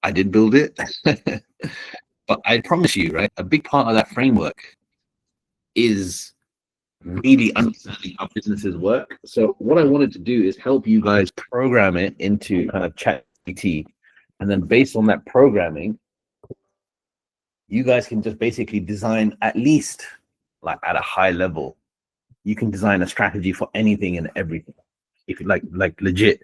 I did build it. But I promise you, right, a big part of that framework is really understanding how businesses work. So what I wanted to do is help you guys program it into kind of ChatGPT, and then based on that programming, you guys can just basically design, at least like at a high level, you can design a strategy for anything and everything, if you like legit.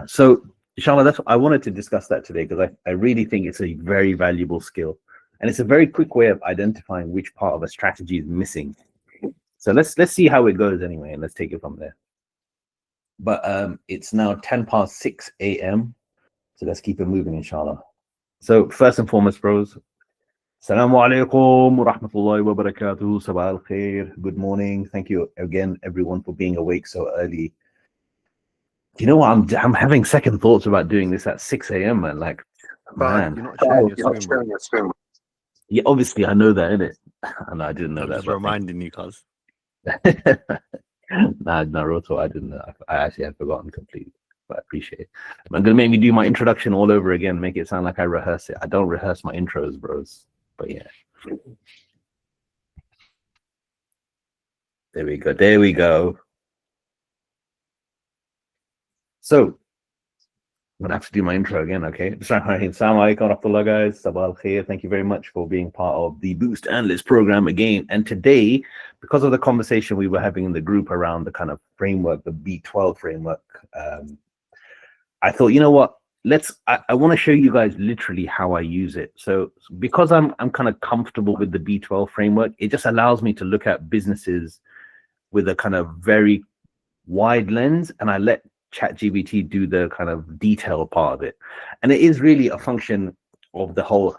So inshallah, that's what I wanted to discuss that today, because I really think it's a very valuable skill, and it's a very quick way of identifying which part of a strategy is missing. So let's see how it goes anyway, and let's take it from there. But it's now 6:10 a.m. So let's keep it moving, inshallah. So first and foremost, bros, Assalamu alaikum wa rahmatullahi wa barakatuh. Sabah al khair. Good morning. Thank you again, everyone, for being awake so early. You know what? I'm having second thoughts about doing this at 6 a.m. man. Like, man. You're not sharing your screen. Yeah, obviously I know that, innit? And I didn't know I'm that. just reminding you, cuz. Nah, Naruto, I didn't know. I actually had forgotten completely, but I appreciate it. I'm gonna make me do my introduction all over again, make it sound like I rehearse it. I don't rehearse my intros, bros. But yeah. There we go. There we go. So I'm gonna have to do my intro again, okay? Assalamu alaikum warahmatullah, guys. Sabah al khair. Thank you very much for being part of the Boost Analyst program again. And today, because of the conversation we were having in the group around the kind of framework, the B12 framework, I thought, you know what? I want to show you guys literally how I use it. So because I'm kind of comfortable with the B12 framework, it just allows me to look at businesses with a kind of very wide lens, and I let ChatGPT do the kind of detail part of it. And it is really a function of the whole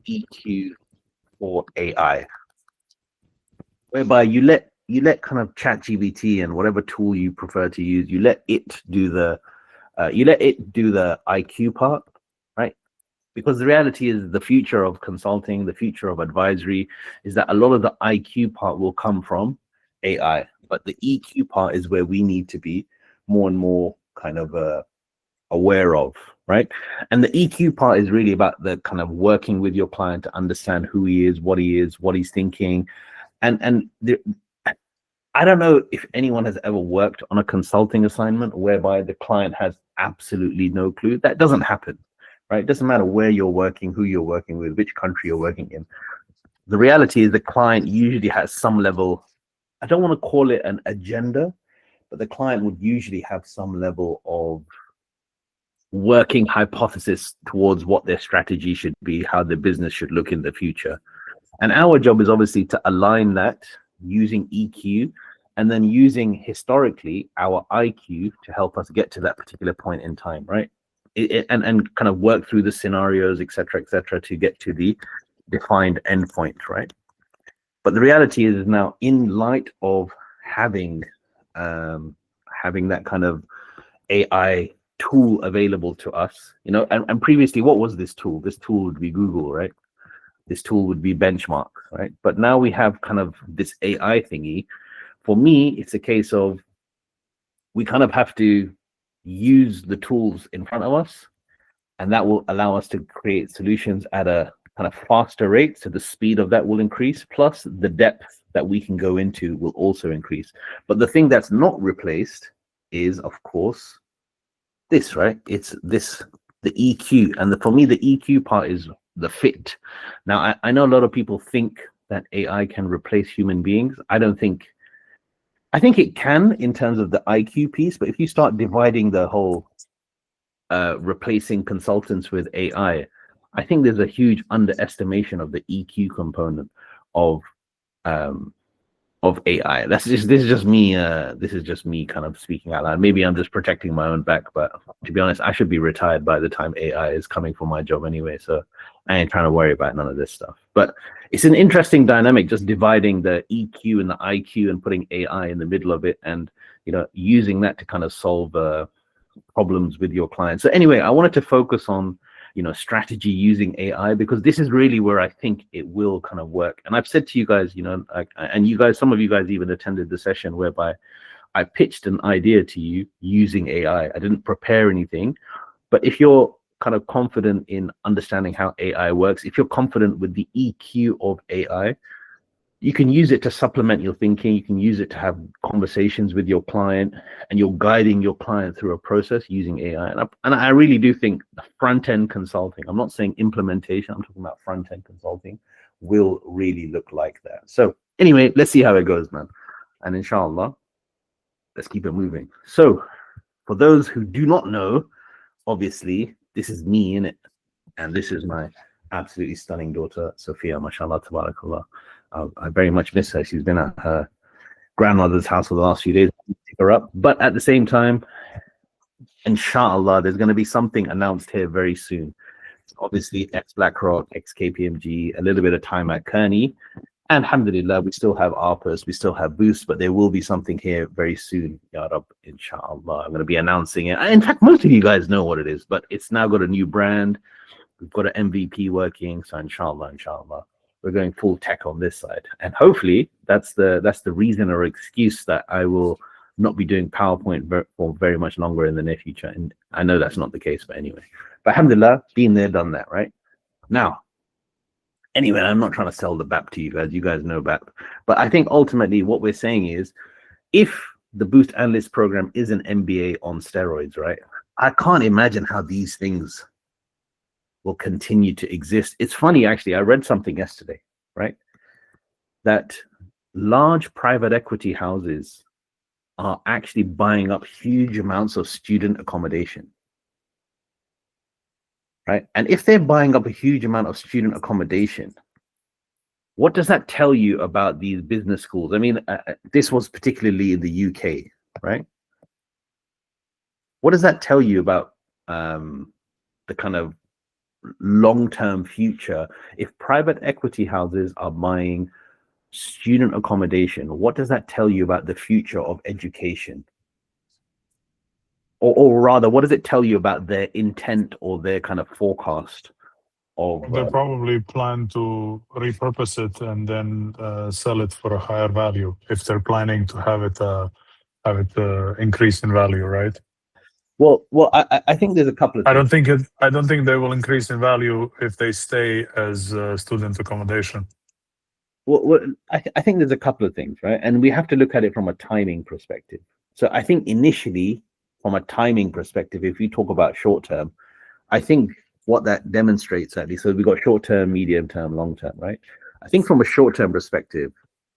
EQ for AI, whereby you let kind of ChatGPT and whatever tool you prefer to use, you let it do the IQ part, right? Because the reality is the future of consulting, the future of advisory is that a lot of the IQ part will come from AI. But the EQ part is where we need to be more and more kind of aware of, right? And the EQ part is really about the kind of working with your client to understand who he is, what he's thinking. And I don't know if anyone has ever worked on a consulting assignment whereby the client has absolutely no clue. That doesn't happen, right? It doesn't matter where you're working, who you're working with, which country you're working in. The reality is the client usually has some level, I don't want to call it an agenda, but the client would usually have some level of working hypothesis towards what their strategy should be, how the business should look in the future. And our job is obviously to align that using EQ, and then using historically our IQ to help us get to that particular point in time, right? And kind of work through the scenarios, etc., to get to the defined endpoint, right? But the reality is now, in light of having that kind of AI tool available to us, you know, and previously, what was this tool? This tool would be Google, right? This tool would be Benchmark, right? But now we have kind of this AI thingy. For me, it's a case of we kind of have to use the tools in front of us, and that will allow us to create solutions at a kind of faster rate. So the speed of that will increase, plus the depth that we can go into will also increase. But the thing that's not replaced is, of course, this, right? It's this, the EQ. And for me, the EQ part is the fit. Now, I know a lot of people think that AI can replace human beings. I think it can in terms of the IQ piece, but if you start dividing the whole replacing consultants with AI, I think there's a huge underestimation of the EQ component of AI. This is just me. This is just me kind of speaking out loud. Maybe I'm just protecting my own back, but to be honest, I should be retired by the time AI is coming for my job anyway. So I ain't trying to worry about none of this stuff. But it's an interesting dynamic, just dividing the EQ and the IQ and putting AI in the middle of it, and using that to kind of solve problems with your clients. So anyway, I wanted to focus on strategy using AI, because this is really where I think it will kind of work. And I've said to you guys, and you guys, some of you guys even attended the session whereby I pitched an idea to you using AI. I didn't prepare anything, But if you're kind of confident in understanding how AI works, if you're confident with the EQ of AI, you can use it to supplement your thinking. You can use it to have conversations with your client, and you're guiding your client through a process using AI. And I really do think the front-end consulting, I'm not saying implementation, I'm talking about front-end consulting, will really look like that. So anyway, let's see how it goes, man. And inshallah, let's keep it moving. So for those who do not know, obviously, this is me in it, and this is my absolutely stunning daughter, Sophia, mashallah, tabarakallah. I very much miss her. She's been at her grandmother's house for the last few days. Pick her up. But at the same time, inshallah, there's going to be something announced here very soon. Obviously, ex-BlackRock, ex-KPMG, a little bit of time at Kearney. And alhamdulillah, we still have ARPAs, we still have Boost, but there will be something here very soon, Ya Rab, inshallah. I'm going to be announcing it. In fact, most of you guys know what it is, but it's now got a new brand. We've got an MVP working, so inshallah, we're going full tech on this side. And hopefully that's the reason or excuse that I will not be doing PowerPoint for very much longer in the near future. And I know that's not the case, but anyway. But alhamdulillah, been there, done that, right? Now, anyway, I'm not trying to sell the BAP to you guys. You guys know BAP. But I think ultimately what we're saying is, if the Boost Analyst program is an MBA on steroids, right? I can't imagine how these things will continue to exist. It's funny, actually, I read something yesterday, right? That large private equity houses are actually buying up huge amounts of student accommodation, right? And if they're buying up a huge amount of student accommodation, what does that tell you about these business schools? I mean, this was particularly in the UK, right? What does that tell you about the kind of long-term future? If private equity houses are buying student accommodation, what does that tell you about the future of education? Or rather, what does it tell you about their intent or their kind of forecast of They probably plan to repurpose it and then sell it for a higher value if they're planning to have it increase in value, right? Well, I think there's a couple of things. I don't think they will increase in value if they stay as student accommodation. Well, I think there's a couple of things, right? And we have to look at it from a timing perspective. So I think initially, from a timing perspective, if you talk about short term, I think what that demonstrates, at least, so we've got short term, medium term, long term, right? I think from a short term perspective,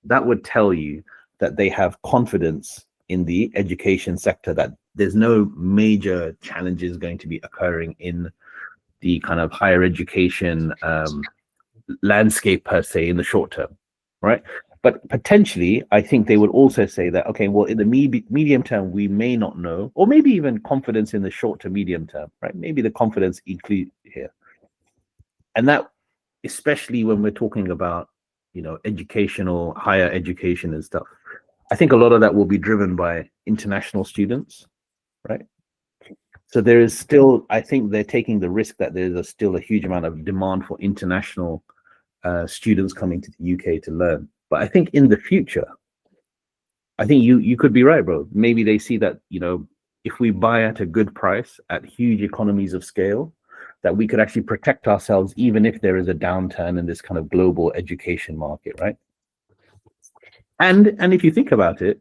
that would tell you that they have confidence in the education sector, that there's no major challenges going to be occurring in the kind of higher education landscape per se in the short term, right? But potentially, I think they would also say that, okay, well, in the medium term, we may not know, or maybe even confidence in the short to medium term, right? Maybe the confidence include here. And that, especially when we're talking about, educational, higher education and stuff, I think a lot of that will be driven by international students, right? So there is still, I think they're taking the risk that there's still a huge amount of demand for international students coming to the UK to learn. But I think in the future, I think you could be right, bro. Maybe they see that, if we buy at a good price, at huge economies of scale, that we could actually protect ourselves even if there is a downturn in this kind of global education market, right? And if you think about it,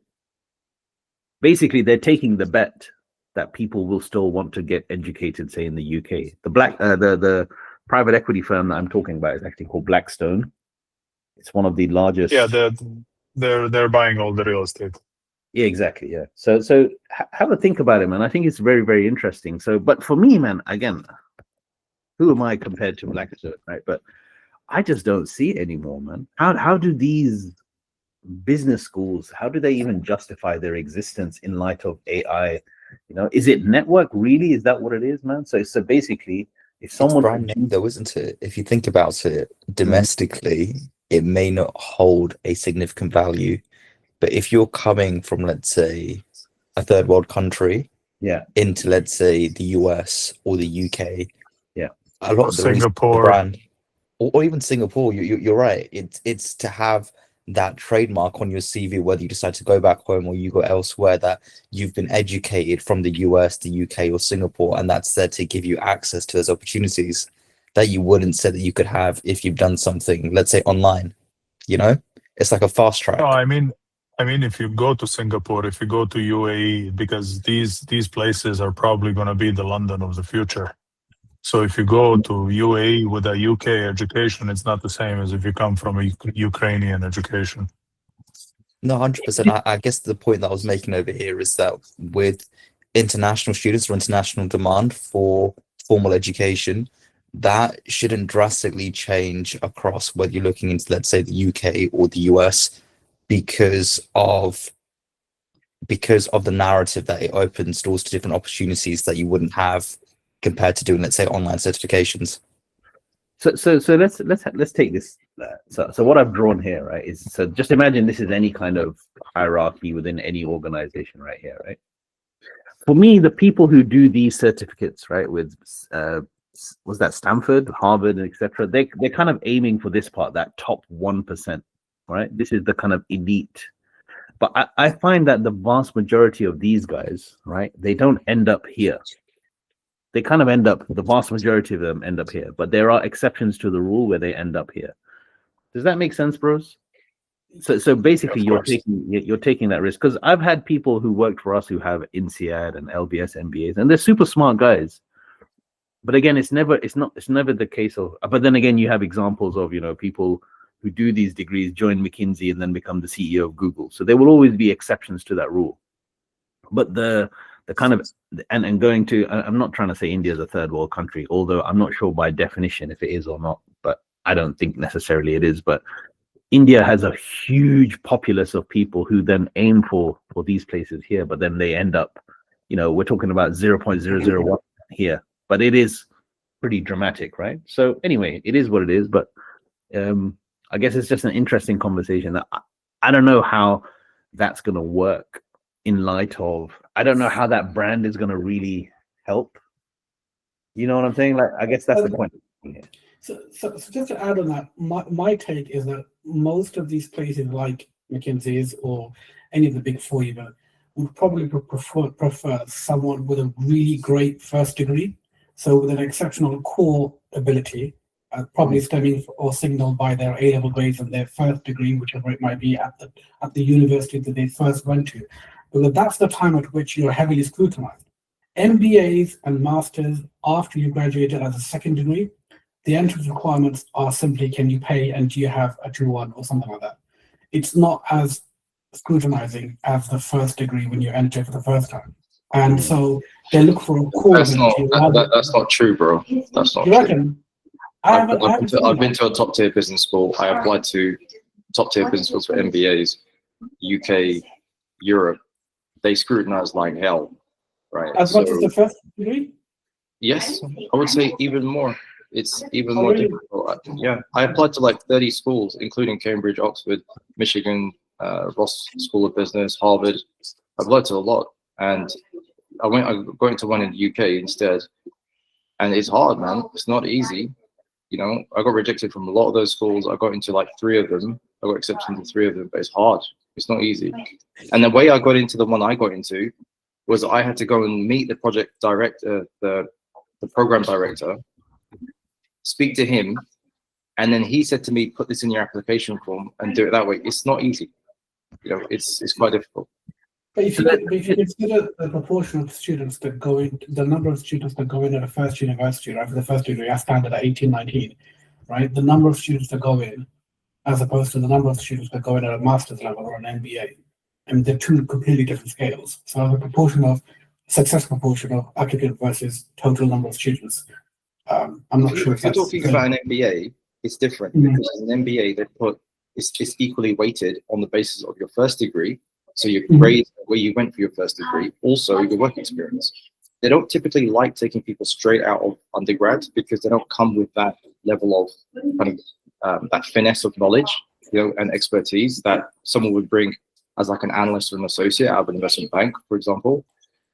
basically they're taking the bet that people will still want to get educated, say in the UK. The private equity firm that I'm talking about is actually called Blackstone. It's one of the largest. Yeah, they're buying all the real estate. Yeah, exactly. Yeah. So have a think about it, man. I think it's very, very interesting. So, but for me, man, again, who am I compared to Blackstone, right? But I just don't see it anymore, man. How do these business schools, how do they even justify their existence in light of AI? Is it network really? Is that what it is, man? So basically, if someone, it's brand new though, isn't it? If you think about it domestically, it may not hold a significant value, but if you're coming from, let's say, a third world country, into, let's say, the US or the UK, a lot of the Singapore brand, or even Singapore, you're right. It's to have that trademark on your CV, whether you decide to go back home or you go elsewhere, that you've been educated from the US, the UK, or Singapore, and that's there to give you access to those opportunities that you wouldn't say that you could have if you've done something, let's say, online. You know, it's like a fast track. No, I mean, if you go to Singapore, if you go to UAE, because these places are probably going to be the London of the future. So if you go to UAE with a UK education, it's not the same as if you come from a Ukrainian education. No, 100%. I guess the point that I was making over here is that with international students or international demand for formal education, that shouldn't drastically change across whether you're looking into, let's say, the UK or the US, because of the narrative that it opens doors to different opportunities that you wouldn't have compared to doing, let's say, online certifications. So let's take this. So what I've drawn here, right, is, so just imagine this is any kind of hierarchy within any organization right here, right? For me, the people who do these certificates, right, with was that Stanford, Harvard, etc., they're kind of aiming for this part, that top 1%, right? This is the kind of elite. But I find that the vast majority of these guys, right, they don't end up here. They kind of end up, the vast majority of them end up here, but there are exceptions to the rule where they end up here. Does that make sense, bros? So basically, you're taking that risk, because I've had people who worked for us who have INSEAD and LBS MBAs, and they're super smart guys. But again, it's never the case of. But then again, you have examples of, you know, people who do these degrees, join McKinsey, and then become the CEO of Google. So there will always be exceptions to that rule. But the kind of, and going to, I'm not trying to say India is a third world country, although I'm not sure by definition if it is or not, but I don't think necessarily it is. But India has a huge populace of people who then aim for these places here, but then they end up, you know, we're talking about 0.001 here, but it is pretty dramatic, right? So anyway, it is what it is, but I guess it's just an interesting conversation that I don't know how that's going to work in light of, I don't know how that brand is going to really help. You know what I'm saying? Like, I guess that's the point. So just to add on that, my take is that most of these places like McKinsey's or any of the big four even would probably prefer someone with a really great first degree. So with an exceptional core ability, probably stemming or signaled by their A-level grades and their first degree, whichever it might be at the university that they first went to. Because that's the time at which you're heavily scrutinized. MBAs and masters, after you graduated as a second degree, the entrance requirements are simply, can you pay and do you have a 2-1 or something like that. It's not as scrutinizing as the first degree when you enter for the first time. And so they look for a core. That's not true, bro. That's not true. I've been to a top tier business school. I applied to top tier business schools for MBAs, UK, Europe. They scrutinize like hell, right? As much as the first degree? Yes, I would say even more. It's even more difficult. Yeah, I applied to like 30 schools, including Cambridge, Oxford, Michigan, Ross School of Business, Harvard. I applied to a lot, and I got into one in the UK instead. And it's hard, man. It's not easy. You know, I got rejected from a lot of those schools. I got into like 3 of them. I got accepted into 3 of them, but it's hard. It's not easy. And the way I got into the one I got into was I had to go and meet the project director, the program director, speak to him, and then he said to me, put this in your application form and do it that way. It's not easy. You know, it's quite difficult. But if you consider the proportion of students that go in, the number of students that go in at a first university, right, for the first degree, I standard at 18, 19, right? The number of students that go in, as opposed to the number of students that go in at a master's level or an MBA. And they're 2 completely different scales. So the success proportion of applicant versus total number of students, I'm not sure if you're talking about an MBA, it's different. Because an MBA, they put it's equally weighted on the basis of your first degree. So your grade, where you went for your first degree, also your work experience. They don't typically like taking people straight out of undergrad because they don't come with that level of kind of that finesse of knowledge, you know, and expertise that someone would bring as like an analyst or an associate out of an investment bank, for example.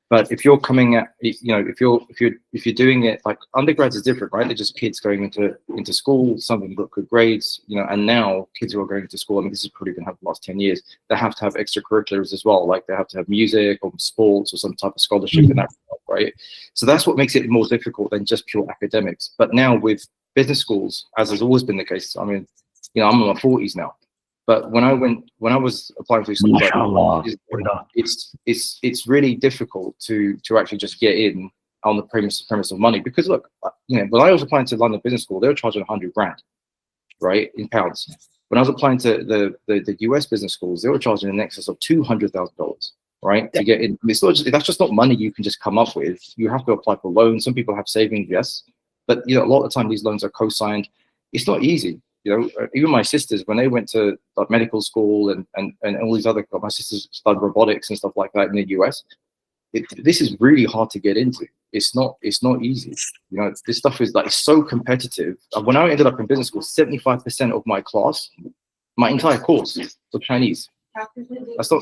But if you're coming at, if you're doing it like undergrads is different, right? They're just kids going into school. Some of them got good grades, and now kids who are going to school. I mean, this has probably been happening the last 10 years. They have to have extracurriculars as well, like they have to have music or sports or some type of scholarship in that, right? So that's what makes it more difficult than just pure academics. But now with business schools, as has always been the case, I mean, I'm in my 40s now. But when I was applying for schools, it's really difficult to actually just get in on the premise of money. Because look, when I was applying to London Business School, they were charging 100 grand, right, in pounds. When I was applying to the US business schools, they were charging in excess of $200,000, right, to get in. It's not just, that's just not money you can just come up with. You have to apply for loans. Some people have savings, yes, but a lot of the time these loans are co-signed. It's not easy. Even my sisters, when they went to like medical school and all these other, my sisters studied robotics and stuff like that in the US. This is really hard to get into. It's not easy. This stuff is like so competitive. When I ended up in business school, 75% of my class, my entire course was Chinese. That's a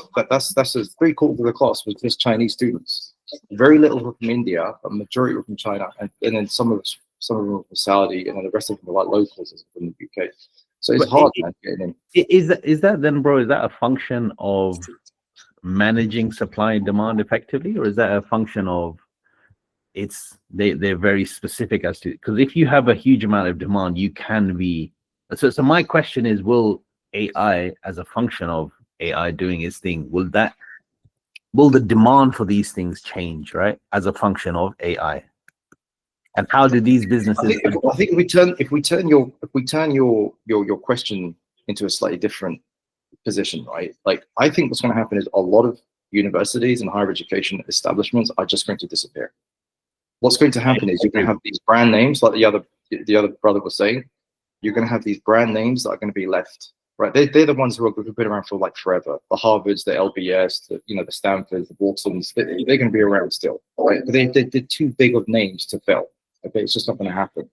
3/4 of the class was just Chinese students. Very little were from India, a majority were from China, and then some of them from Saudi, and then the rest of them were like locals from the UK. So it's hard, man, getting in. Is that then, bro? Is that a function of managing supply and demand effectively, or is that a function of they're very specific as to, because if you have a huge amount of demand, you can be. So my question is, will AI, as a function of AI doing its thing, will the demand for these things change, right, as a function of AI? And how do these businesses? I think if we turn your question into a slightly different position, right? Like, I think what's going to happen is a lot of universities and higher education establishments are just going to disappear. What's going to happen is you're going to have these brand names, like the other brother was saying. You're going to have these brand names that are going to be left, right? They're the ones who are going to be around for like forever. The Harvards, the LBS, the Stanfords, the Waltons, they're going to be around still, right? But they're too big of names to fail. Okay, it's just not going to happen.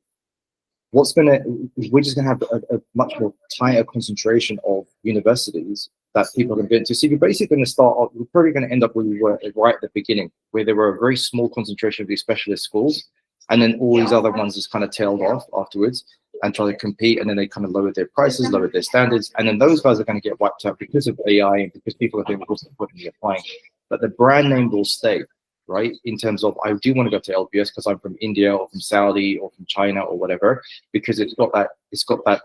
We're just going to have a much more tighter concentration of universities that people are going to get into. So you're basically going to start off, we're probably going to end up where we were right at the beginning, where there were a very small concentration of these specialist schools, and then all these other ones just kind of tailed off afterwards and try to compete, and then they kind of lowered their prices, lowered their standards, and then those guys are going to get wiped out because of AI and because people are doing what's the point in applying. But the brand name will stay. Right, in terms of, I do want to go to LBS because I'm from India or from Saudi or from China or whatever, because it's got that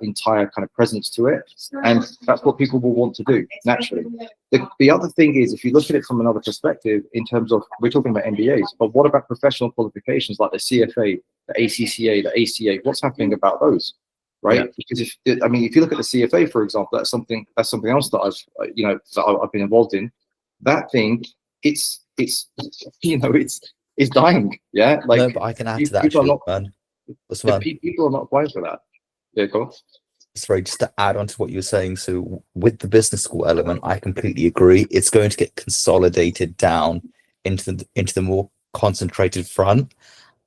entire kind of presence to it, and that's what people will want to do naturally. The other thing is, if you look at it from another perspective, in terms of, we're talking about MBAs, but what about professional qualifications like the CFA, the ACCA, the ACA? What's happening about those? Right, yeah. Because if you look at the CFA, for example, that's something else that I've been involved in. That thing, it's dying. Yeah, like, no, but I can add to that actually, man. People are not applying for that. Yeah, go on. Sorry, just to add on to what you were saying. So with the business school element, I completely agree. It's going to get consolidated down into the more concentrated front.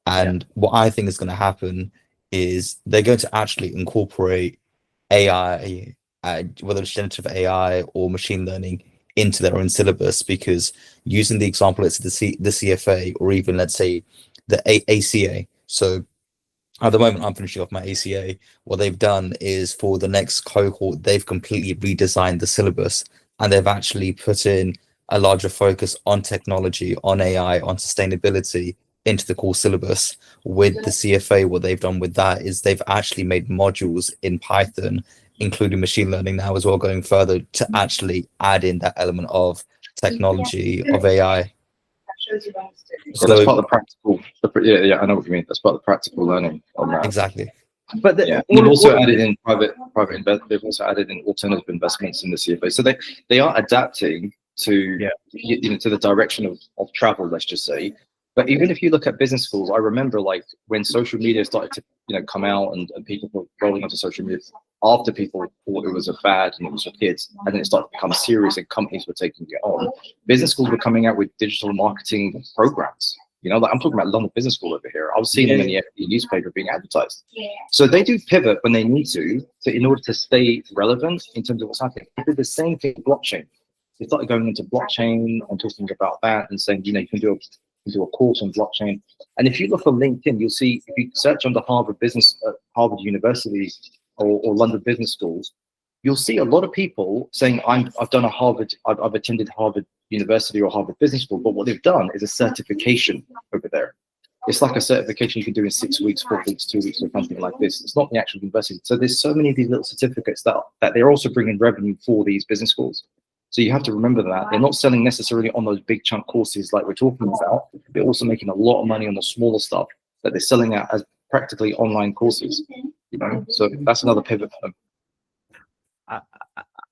And what I think is going to happen is they're going to actually incorporate AI, whether it's generative AI or machine learning, into their own syllabus, because using the example, it's the CFA, or even let's say the ACA. So at the moment I'm finishing off my ACA. What they've done is, for the next cohort, they've completely redesigned the syllabus, and they've actually put in a larger focus on technology, on AI, on sustainability into the core syllabus. With the CFA, what they've done with that is they've actually made modules in Python, including machine learning now as well, going further to actually add in that element of technology, of AI. So that's part of the practical. Yeah, I know what you mean. That's part of the practical learning on that. Exactly. But they've also added in they've also added in alternative investments in the CFA. So they are adapting to to the direction of travel, let's just say. But even if you look at business schools, I remember like when social media started to come out, and people were rolling onto social media after people thought it was a fad and it was for kids, and then it started to become serious and companies were taking it on. Business schools were coming out with digital marketing programs. Like, I'm talking about London Business School over here. I was seeing them in the FD newspaper being advertised. So they do pivot when they need to in order to stay relevant in terms of what's happening. They did the same thing with blockchain. They started going into blockchain and talking about that and saying, you can do can do a course on blockchain. And if you look on LinkedIn, you'll see, if you search under Harvard Harvard University or London Business Schools, you'll see a lot of people saying, I've done a Harvard, I've attended Harvard University or Harvard Business School, but what they've done is a certification over there. It's like a certification you can do in 6 weeks, 4 weeks, 2 weeks, or something like this. It's not the actual university. So there's so many of these little certificates that they're also bringing revenue for these business schools. So you have to remember that they're not selling necessarily on those big chunk courses like we're talking about. They're also making a lot of money on the smaller stuff that they're selling out as practically online courses. You know, so that's another pivot for them.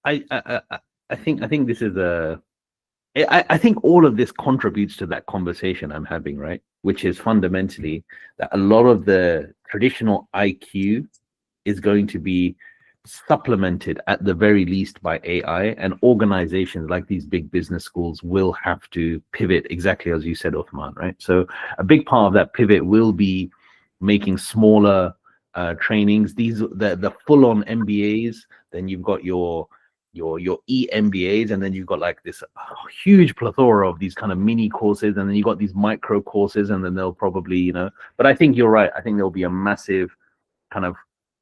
I think this is I think all of this contributes to that conversation I'm having, right? Which is fundamentally that a lot of the traditional IQ is going to be supplemented at the very least by AI, and organizations like these big business schools will have to pivot exactly as you said, Uthman, right? So a big part of that pivot will be making smaller trainings. These the full-on MBAs. Then you've got your EMBAs, and then you've got like this huge plethora of these kind of mini courses, and then you got these micro courses, and then they'll probably, you know, but I think you're right. I think there'll be a massive kind of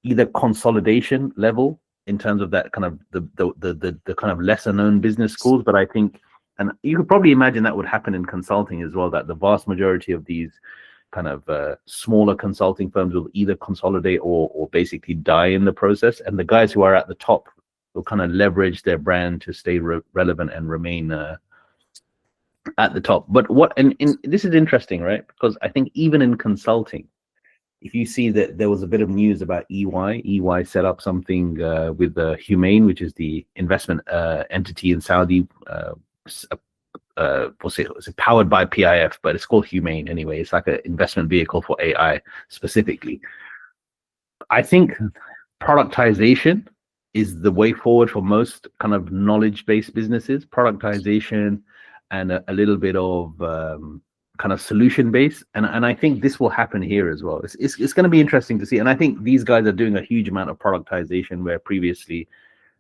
either consolidation level in terms of that kind of the kind of lesser known business schools, but I think, and you could probably imagine that would happen in consulting as well, that the vast majority of these kind of smaller consulting firms will either consolidate or basically die in the process, and the guys who are at the top will kind of leverage their brand to stay relevant and remain at the top. But this is interesting, right? Because I think even in consulting, if you see that there was a bit of news about EY set up something with Humane, which is the investment entity in Saudi. It's powered by PIF, but it's called Humane anyway. It's like an investment vehicle for AI specifically. I think productization is the way forward for most kind of knowledge-based businesses. Productization and a little bit of kind of solution-based, and I think this will happen here as well. It's going to be interesting to see, and I think these guys are doing a huge amount of productization where previously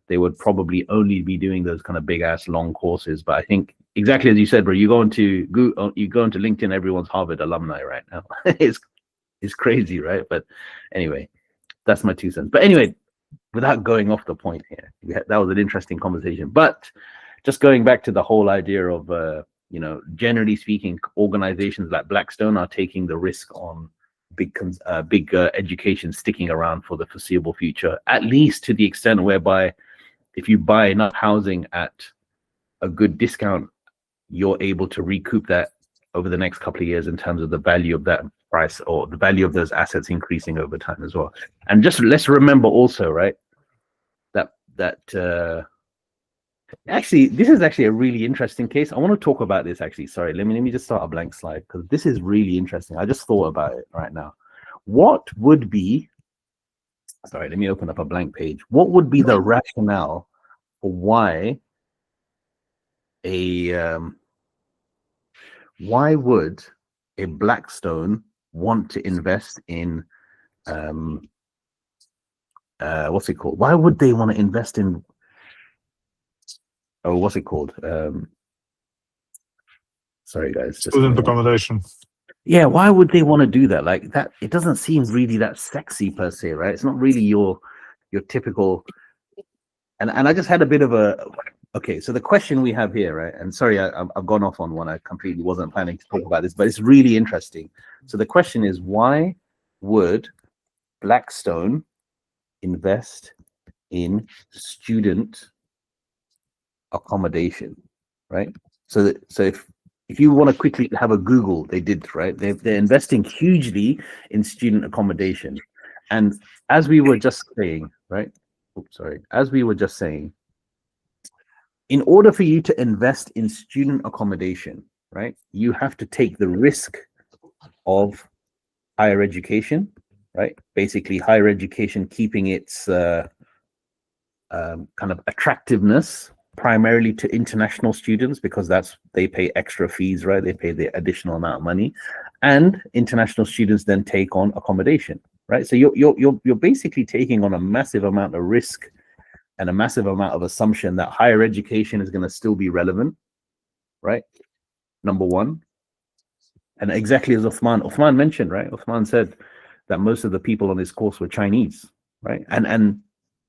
they would probably only be doing those kind of big-ass long courses. But I think exactly as you said, bro, you go into LinkedIn, everyone's Harvard alumni right now. It's crazy, right? But anyway, that's my 2 cents. But anyway, without going off the point here, that was an interesting conversation. But just going back to the whole idea of, you know, generally speaking, organizations like Blackstone are taking the risk on big education sticking around for the foreseeable future, at least to the extent whereby if you buy enough housing at a good discount, you're able to recoup that over the next couple of years in terms of the value of that price or the value of those assets increasing over time as well. And just let's remember also, right, that actually this is actually a really interesting case. I want to talk about this actually. Sorry, let me just start a blank slide because this is really interesting. I just thought about it right now. What would be, sorry, let me open up a blank page. What would be the rationale for why would a Blackstone want to invest in what's it called? Why would they want to invest in what's it called? Sorry guys. Student accommodation. Yeah, why would they want to do that? Like that, it doesn't seem really that sexy per se, right? It's not really your typical. And I just had a bit of a. Okay, so the question we have here, right? And sorry, I've gone off on one. I completely wasn't planning to talk about this, but it's really interesting. So the question is, why would Blackstone invest in student accommodation, right? So if you want to quickly have a Google, they did, right? They're investing hugely in student accommodation, and as we were just saying, right? Oops, sorry. As we were just saying, in order for you to invest in student accommodation, right, you have to take the risk of higher education, right? Basically, higher education keeping its kind of attractiveness primarily to international students because they pay extra fees, right? They pay the additional amount of money, and international students then take on accommodation, right? So you're basically taking on a massive amount of risk and a massive amount of assumption that higher education is going to still be relevant, right? Number one. And exactly as Uthman mentioned, right? Uthman said that most of the people on this course were Chinese, right? And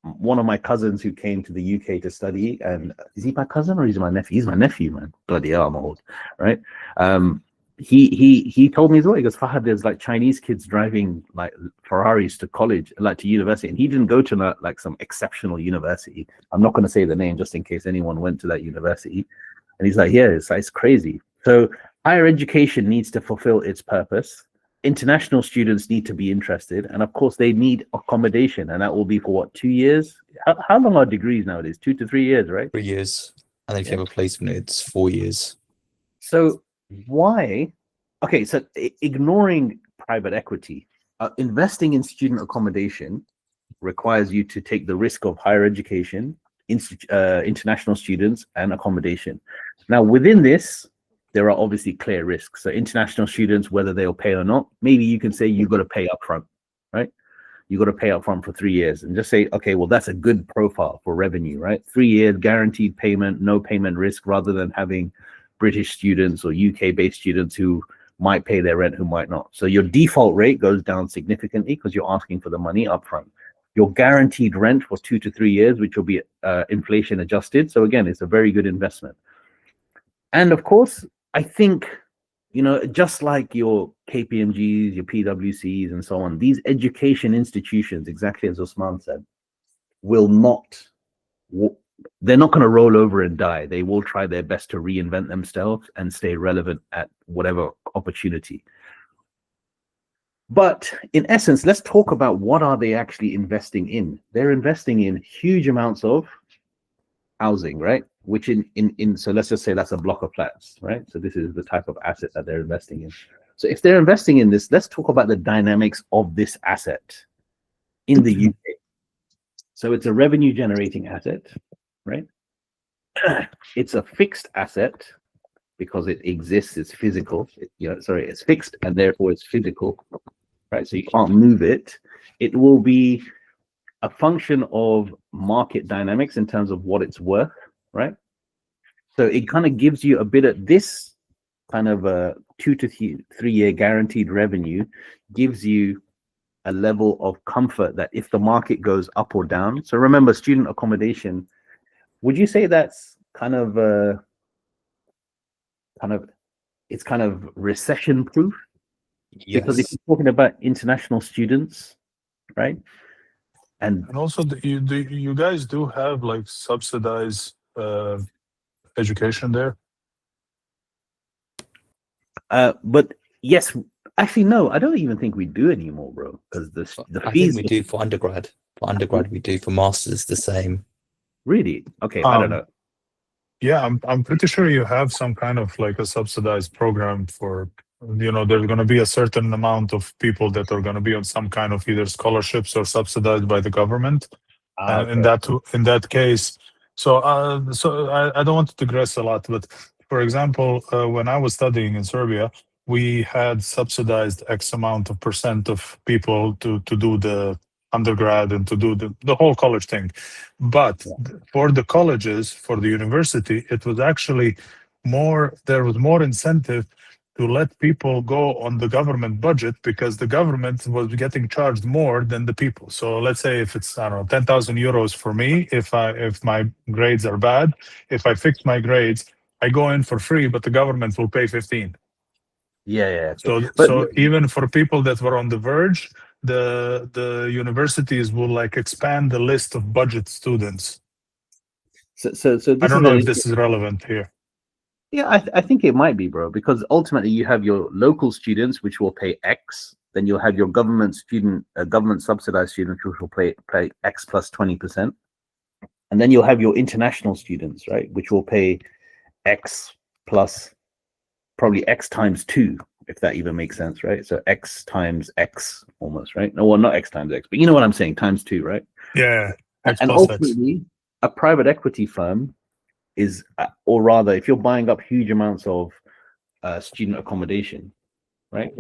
one of my cousins who came to the UK to study, and is he my cousin or is he my nephew? He's my nephew, man. Bloody hell, I'm old, right? He told me as well. He goes, Fahad, there's like Chinese kids driving like Ferraris to college, like to university, and he didn't go to like some exceptional university. I'm not going to say the name just in case anyone went to that university. And he's like, yeah, it's crazy. So higher education needs to fulfill its purpose. International students need to be interested, and of course they need accommodation, and that will be for what, 2 years? How long are degrees nowadays? 2 to 3 years, right? 3 years, and then if you have a placement, it's 4 years. So why? Okay, so ignoring private equity, investing in student accommodation requires you to take the risk of higher education, international students, and accommodation. Now, within this, there are obviously clear risks. So international students, whether they'll pay or not, maybe you can say you've got to pay upfront, right? You got to pay upfront for 3 years and just say, okay, well, that's a good profile for revenue, right? 3 years guaranteed payment, no payment risk, rather than having British students or UK-based students who might pay their rent, who might not. So your default rate goes down significantly because you're asking for the money upfront. Your guaranteed rent for 2 to 3 years, which will be inflation adjusted. So again, it's a very good investment. And of course, I think, you know, just like your KPMGs, your PwCs, and so on, these education institutions, exactly as Osman said, they're not going to roll over and die. They will try their best to reinvent themselves and stay relevant at whatever opportunity. But in essence, let's talk about what are they actually investing in. They're investing in huge amounts of housing, right? Which so let's just say that's a block of flats, right? So this is the type of asset that they're investing in. So if they're investing in this, let's talk about the dynamics of this asset in the UK. So it's a revenue generating asset, right? It's a fixed asset because it exists, it's physical. It's fixed and therefore it's physical, right? So you can't move it. It will be a function of market dynamics in terms of what it's worth, right? So it kind of gives you a bit of this kind of a 2 to 3 year guaranteed revenue, gives you a level of comfort that if the market goes up or down. So remember, student accommodation, would you say that's kind of recession proof? Yes. Because if you're talking about international students, right? And also, you guys do have like subsidized education there? But yes, actually, no, I don't even think we do anymore, bro. Because the I fees think we do for undergrad. For undergrad, we do. For masters, the same. Really? Okay, I don't know. Yeah, I'm pretty sure you have some kind of like a subsidized program for, you know, there's going to be a certain amount of people that are going to be on some kind of either scholarships or subsidized by the government. Okay. In that case, so I don't want to digress a lot, but for example, when I was studying in Serbia, we had subsidized X amount of percent of people to do the undergrad and to do the whole college thing. But for the colleges, for the university, it was actually there was more incentive to let people go on the government budget because the government was getting charged more than the people. So let's say if it's, I don't know, 10,000 euros for me, if my grades are bad, if I fix my grades, I go in for free, but the government will pay 15. Yeah. Okay. So even for people that were on the verge, the universities will like expand the list of budget students. So this I don't know if this is relevant here. Yeah, I think it might be, bro, because ultimately you have your local students, which will pay X. Then you'll have your government subsidized students, which will pay X plus 20%. And then you'll have your international students, right, which will pay X plus probably X times 2, if that even makes sense, right? So X times X almost, right? No, well, not X times X, but you know what I'm saying, times 2, right? Yeah. And ultimately, a private equity firm is, or rather, if you're buying up huge amounts of student accommodation, right?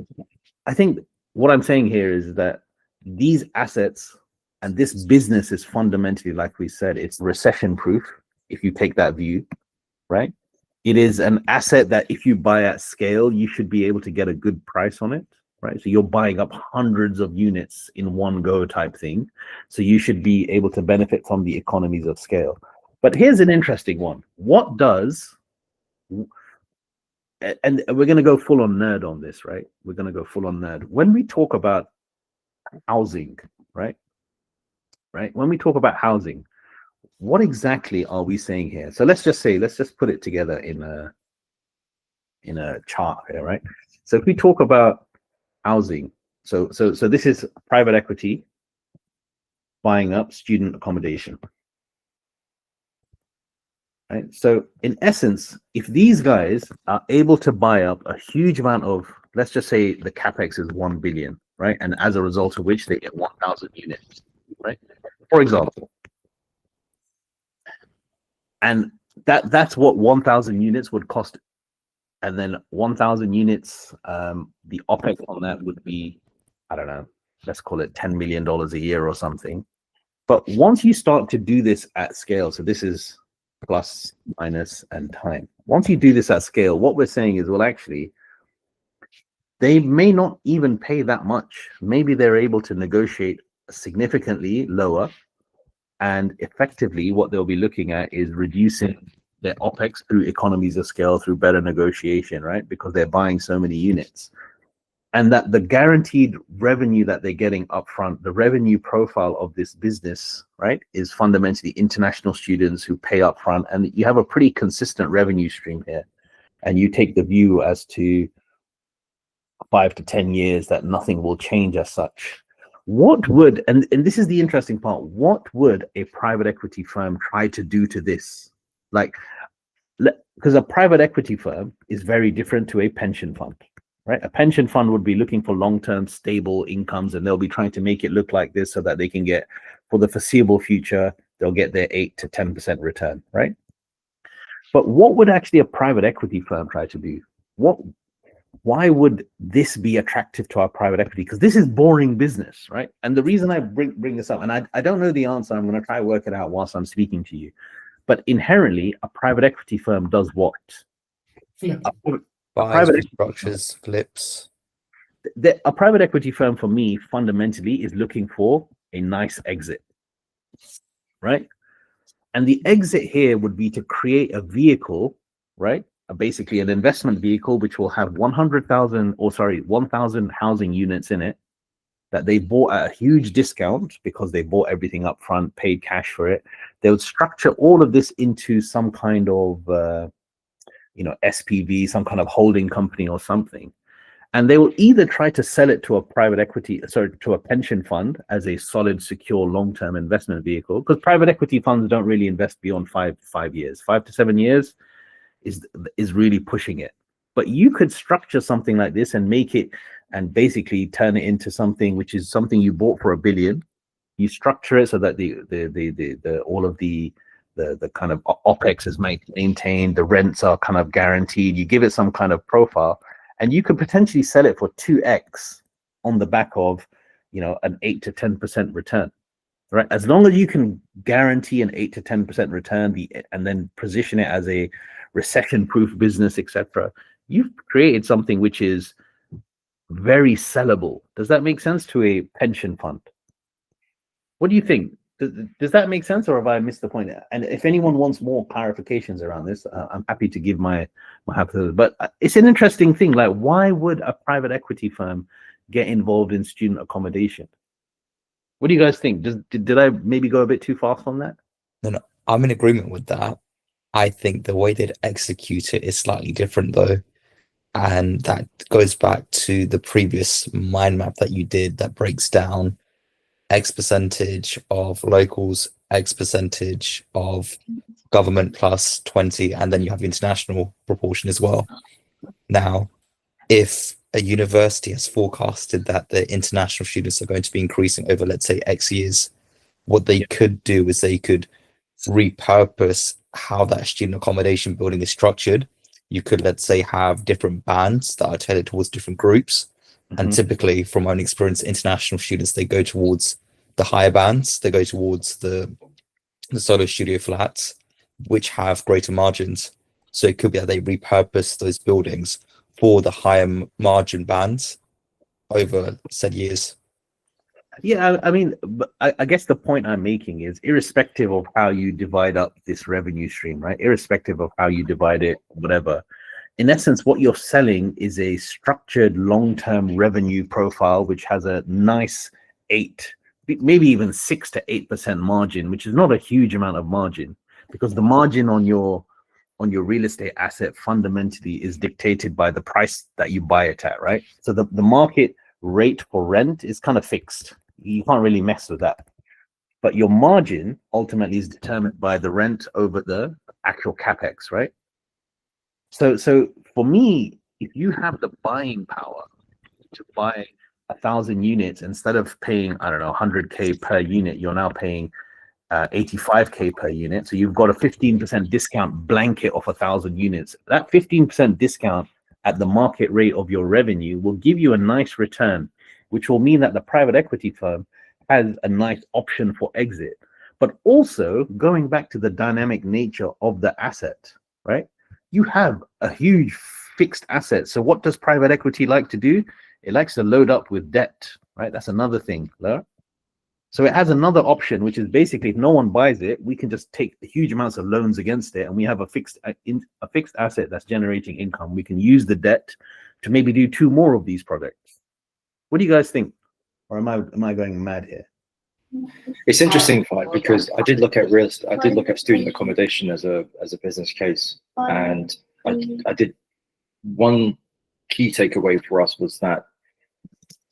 I think what I'm saying here is that these assets and this business is fundamentally, like we said, it's recession proof if you take that view, right? It is an asset that if you buy at scale, you should be able to get a good price on it, right? So you're buying up hundreds of units in one go type thing. So you should be able to benefit from the economies of scale. But here's an interesting one. What does, and we're going to go full on nerd on this, right? We're going to go full on nerd. When we talk about housing, right? When we talk about housing, what exactly are we saying here? So let's just put it together in a chart here, right? So if we talk about housing, so this is private equity buying up student accommodation, right? So in essence, if these guys are able to buy up a huge amount of, let's just say the capex is 1 billion, right? And as a result of which they get 1,000 units, right? For example. And that's what 1,000 units would cost. And then 1,000 units, the OPEX on that would be, I don't know, let's call it $10 million a year or something. But once you start to do this at scale, so this is plus, minus, and time. Once you do this at scale, what we're saying is, well, actually, they may not even pay that much. Maybe they're able to negotiate significantly lower. And effectively, what they'll be looking at is reducing their OPEX through economies of scale, through better negotiation, right? Because they're buying so many units. And that the guaranteed revenue that they're getting upfront, the revenue profile of this business, right, is fundamentally international students who pay upfront. And you have a pretty consistent revenue stream here. And you take the view as to 5 to 10 years that nothing will change as such. What would, and this is the interesting part, what would a private equity firm try to do to this? Like, because a private equity firm is very different to a pension fund, right? A pension fund would be looking for long-term stable incomes, and they'll be trying to make it look like this so that they can get, for the foreseeable future, they'll get their 8 to 10% return, right? But what would actually a private equity firm try to do? Why would this be attractive to our private equity? Because this is boring business, right? And the reason I bring this up, and I don't know the answer, I'm going to try to work it out whilst I'm speaking to you. But inherently, a private equity firm does what? Buys, restructures, flips. A private equity firm, for me, fundamentally is looking for a nice exit, right? And the exit here would be to create a vehicle, right? Basically an investment vehicle which will have 1,000 housing units in it that they bought at a huge discount because they bought everything up front, paid cash for it. They would structure all of this into some kind of SPV, some kind of holding company or something. And they will either try to sell it to a to a pension fund as a solid, secure, long-term investment vehicle, because private equity funds don't really invest beyond 5 years. 5 to 7 years is really pushing it. But you could structure something like this and make it, and basically turn it into something which is something you bought for $1 billion. You structure it so that all of the kind of OPEX is maintained, the rents are kind of guaranteed. You give it some kind of profile, and you could potentially sell it for 2x on the back of, an 8 to 10% return. Right, as long as you can guarantee an 8 to 10% return, and then position it as a recession-proof business, etc., you've created something which is very sellable. Does that make sense to a pension fund? What do you think? Does that make sense, or have I missed the point? And if anyone wants more clarifications around this, I'm happy to give my hypothesis. But it's an interesting thing. Like, why would a private equity firm get involved in student accommodation? What do you guys think? Did I maybe go a bit too fast on that? No, I'm in agreement with that. I think the way they'd execute it is slightly different, though. And that goes back to the previous mind map that you did that breaks down X percentage of locals, X percentage of government plus 20, and then you have the international proportion as well. Now, if a university has forecasted that the international students are going to be increasing over, let's say, X years, what they could do is they could repurpose how that student accommodation building is structured. You could, let's say, have different bands that are tailored towards different groups. And typically, from my own experience, international students, they go towards the higher bands. They go towards the solo studio flats, which have greater margins. So it could be that they repurpose those buildings for the higher margin bands over said years. Yeah, I mean, but I guess the point I'm making is irrespective of how you divide up this revenue stream, right? Irrespective of how you divide it, whatever. In essence, what you're selling is a structured long-term revenue profile, which has a nice 8, maybe even 6 to 8% margin, which is not a huge amount of margin, because the margin on your real estate asset fundamentally is dictated by the price that you buy it at, right? So the market rate for rent is kind of fixed. You can't really mess with that. But your margin ultimately is determined by the rent over the actual capex, right? So for me, if you have the buying power to buy 1,000 units instead of paying, I don't know, 100K per unit, you're now paying 85K per unit. So you've got a 15% discount blanket of 1,000 units. That 15% discount at the market rate of your revenue will give you a nice return, which will mean that the private equity firm has a nice option for exit. But also going back to the dynamic nature of the asset, right? You have a huge fixed asset. So what does private equity like to do? It likes to load up with debt, right? That's another thing. So it has another option, which is basically if no one buys it, we can just take huge amounts of loans against it, and we have a fixed asset that's generating income. We can use the debt to maybe do 2 more of these projects. What do you guys think? Or am I going mad here? It's interesting, Fahd, because I did look at student accommodation as a business case, and I did. One key takeaway for us was that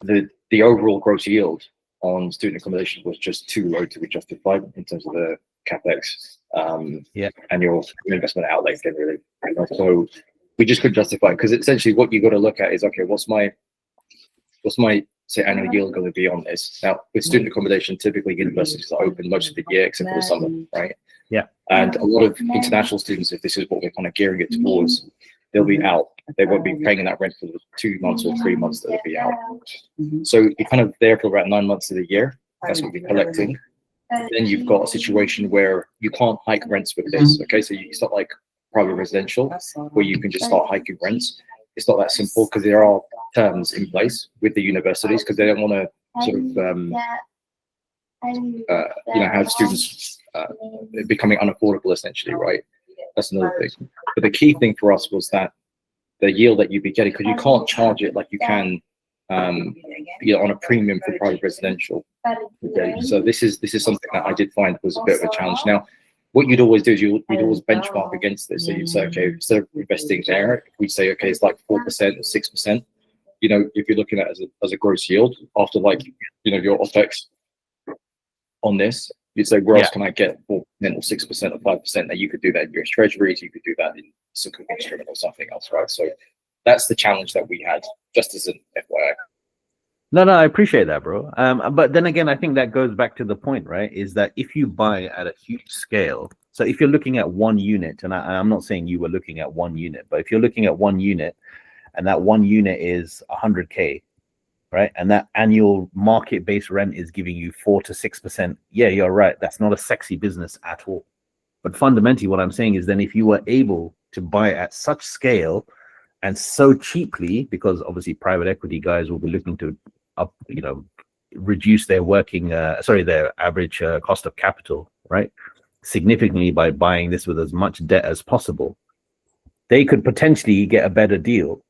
the overall gross yield on student accommodation was just too low to be justified in terms of the capex and your investment outlay generally. So we just couldn't justify it, because essentially what you got to look at is, okay, what's my say annual yield going to be on this? Now with student accommodation, typically universities are open most of the year except for the summer, right? Yeah. And a lot of international students, if this is what we're kind of gearing it towards, they'll be out. They won't be paying that rent for the 2 months or 3 months that they'll be out. So you're kind of there for about 9 months of the year. That's what you're collecting. Then you've got a situation where you can't hike rents with this. Okay, so it's not like private residential where you can just start hiking rents. It's not that simple, because there are terms in place with the universities, because they don't want to sort of have students becoming unaffordable essentially, right? That's another thing. But the key thing for us was that the yield that you'd be getting, because you can't charge it like you can on a premium for private residential. Okay, so this is something that I did find was a bit of a challenge. Now, what you'd always do is you'd always benchmark against this. So you'd say, okay, instead of investing there, we'd say, okay, it's like 4% or 6%. If you're looking at it as a gross yield after your OPEX on this, you'd say, where else can I get 4% or 6% or 5%? Now you could do that in US treasuries, you could do that in some instrument or something else, right? So that's the challenge that we had, just as an FYI. No, I appreciate that, bro. But then again, I think that goes back to the point, right? Is that if you buy at a huge scale, so if you're looking at 1 unit, and I'm not saying you were looking at 1 unit, but if you're looking at 1 unit, and that 1 unit is 100K, right? And that annual market-based rent is giving you 4 to 6%. Yeah, you're right. That's not a sexy business at all. But fundamentally, what I'm saying is then if you were able to buy at such scale and so cheaply, because obviously private equity guys will be looking to reduce their their average cost of capital, right, significantly by buying this with as much debt as possible, they could potentially get a better deal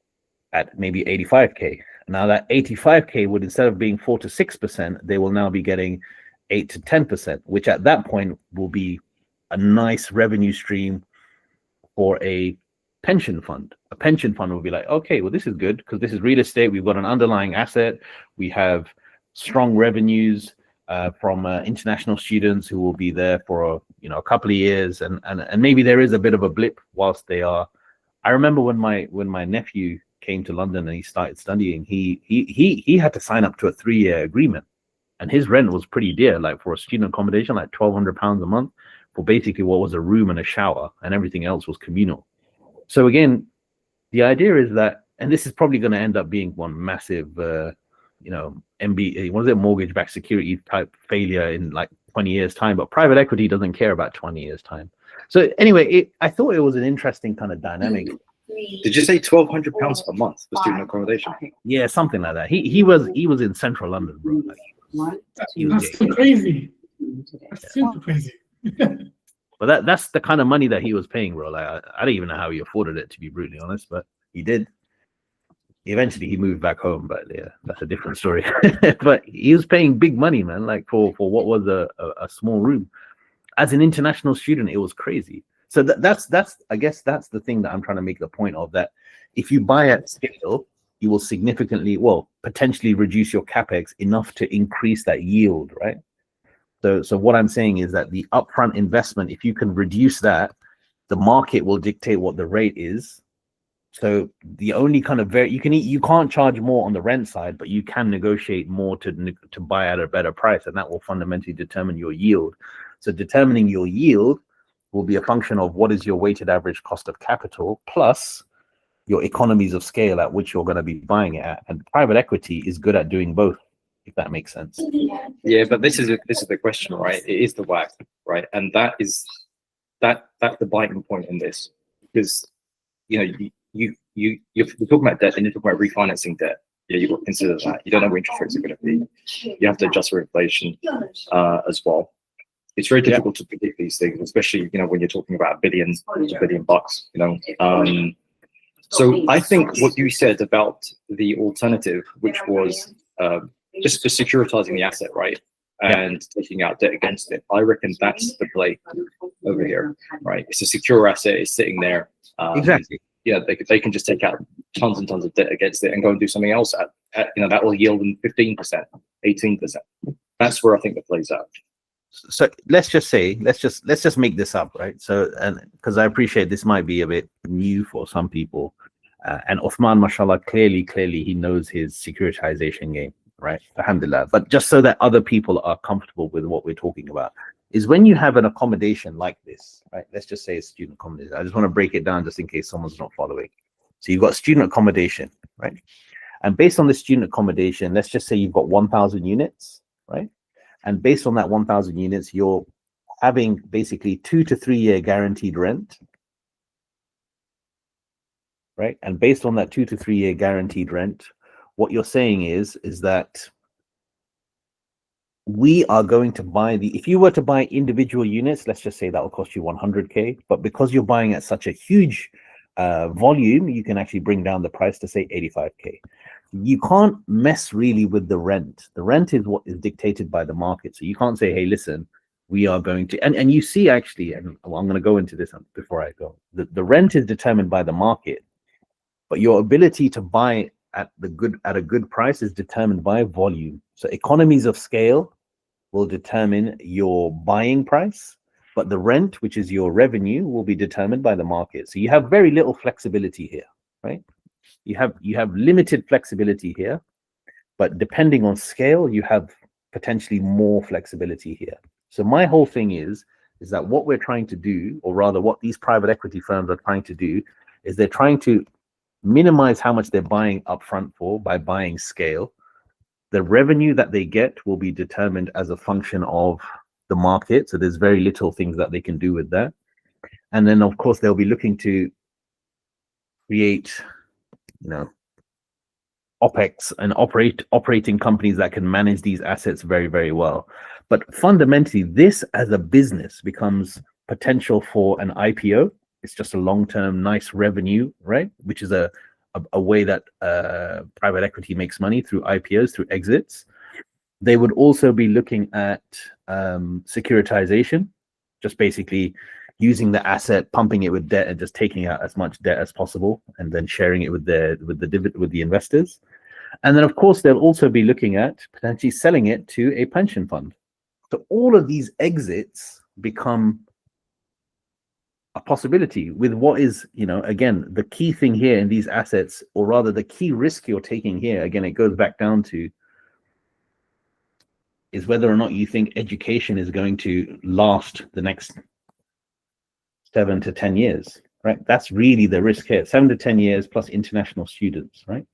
at maybe 85K. Now that 85K would, instead of being 4 to 6%, they will now be getting 8 to 10%, which at that point will be a nice revenue stream for a pension fund. A pension fund will be like, okay, well, this is good because this is real estate. We've got an underlying asset. We have strong revenues from international students who will be there for a couple of years, and maybe there is a bit of a blip whilst they are. I remember when my nephew came to London and he started studying, he had to sign up to a 3-year agreement, and his rent was pretty dear, like for a student accommodation, like £1,200 a month for basically what was a room and a shower, and everything else was communal. So again, the idea is that, and this is probably going to end up being one massive, MBB, what is it, mortgage-backed security type failure in like 20 years' time. But private equity doesn't care about 20 years' time. So anyway, I thought it was an interesting kind of dynamic. Did you say £1,200 per month for student accommodation? Yeah, something like that. He was in central London, bro. Like, he was That's so crazy. That's super crazy. but that's the kind of money that he was paying, bro. Like I don't even know how he afforded it, to be brutally honest, but he did. Eventually he moved back home, but yeah, that's a different story. But he was paying big money, man, like for what was a small room. As an international student, it was crazy. So that's I guess that's the thing that I'm trying to make the point of, that if you buy at scale, you will significantly, well, potentially reduce your capex enough to increase that yield, right? So what I'm saying is that the upfront investment, if you can reduce that, the market will dictate what the rate is. So the only kind of you can't charge more on the rent side, but you can negotiate more to buy at a better price, and that will fundamentally determine your yield. So determining your yield will be a function of what is your weighted average cost of capital plus your economies of scale at which you're going to be buying it at. And private equity is good at doing both, if that makes sense. Yeah, but this is the question, right? It is the WACC, right? And that's the biting point in this, because you're talking about debt and you're talking about refinancing debt. Yeah, you've got to consider that. You don't know what interest rates are going to be. You have to adjust for inflation as well. It's very difficult to predict these things, especially when you're talking about $1 billion bucks. So I think what you said about the alternative, which was just for securitizing the asset, right, and taking out debt against it, I reckon that's the play over here, right? It's a secure asset. It's sitting there. Exactly. Yeah, they can just take out tons and tons of debt against it and go and do something else at that will yield them 15%, 18%. That's where I think the play's out. So let's just make this up, right? So, and because I appreciate this might be a bit new for some people, and Uthman, mashallah, clearly he knows his securitization game, right? Alhamdulillah. But just so that other people are comfortable with what we're talking about, is when you have an accommodation like this, right? Let's just say it's student accommodation. I just want to break it down just in case someone's not following. So you've got student accommodation, right? And based on the student accommodation, let's just say you've got 1,000 units, right? And based on that 1,000 units, you're having basically 2 to 3 year guaranteed rent, right? And based on that 2 to 3 year guaranteed rent, what you're saying is that we are going to buy if you were to buy individual units, let's just say that will cost you 100K, but because you're buying at such a huge volume, you can actually bring down the price to say 85K. You can't mess really with the rent. The rent is what is dictated by the market. So you can't say, hey, listen, we are going to, and you see actually, and I'm going to go into this before I go, the rent is determined by the market, but your ability to buy at a good price is determined by volume. So economies of scale will determine your buying price, but the rent, which is your revenue, will be determined by the market. So you have very little flexibility here, right? You have limited flexibility here, but depending on scale, you have potentially more flexibility here. So my whole thing is that what we're trying to do, or rather what these private equity firms are trying to do, is they're trying to minimize how much they're buying upfront for by buying scale. The revenue that they get will be determined as a function of the market. So there's very little things that they can do with that. And then of course they'll be looking to create, OPEX and operating companies that can manage these assets very, very well. But fundamentally, this as a business becomes potential for an IPO. It's just a long-term, nice revenue, right? Which is a way that private equity makes money, through IPOs, through exits. They would also be looking at securitization, just basically using the asset, pumping it with debt, and just taking out as much debt as possible, and then sharing it with the investors. And then, of course, they'll also be looking at potentially selling it to a pension fund. So all of these exits become a possibility with what is, again, the key thing here in these assets, or rather the key risk you're taking here, again, it goes back down to is whether or not you think education is going to last the next 7 to 10 years, right? That's really the risk here. 7 to 10 years plus international students, right?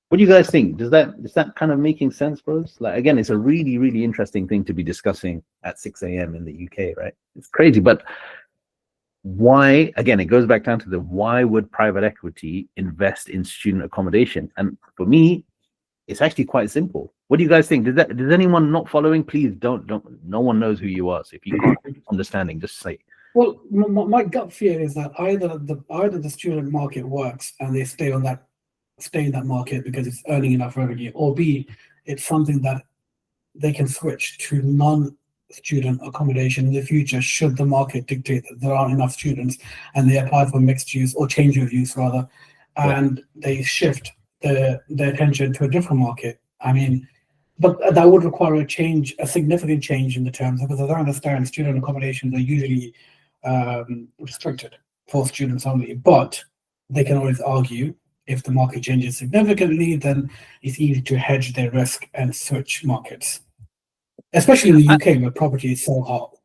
What do you guys think? Is that kind of making sense, bros? Like, again, it's a really, really interesting thing to be discussing at 6 a.m. in the UK, right? It's crazy, but why, again, it goes back down to the why would private equity invest in student accommodation? And for me, it's actually quite simple. What do you guys think? Does anyone not following? Please don't. No one knows who you are. So if you can't understanding, just say. Well, my gut fear is that either the student market works and they stay in that market because it's earning enough revenue, or B, it's something that they can switch to non-student accommodation in the future should the market dictate that there aren't enough students and they apply for mixed use or change of use rather, and they shift their attention to a different market. I mean, but that would require a significant change in the terms, because as I understand, student accommodations are usually restricted for students only, but they can always argue if the market changes significantly, then it's easy to hedge their risk and switch markets, especially in the UK where property is so hot.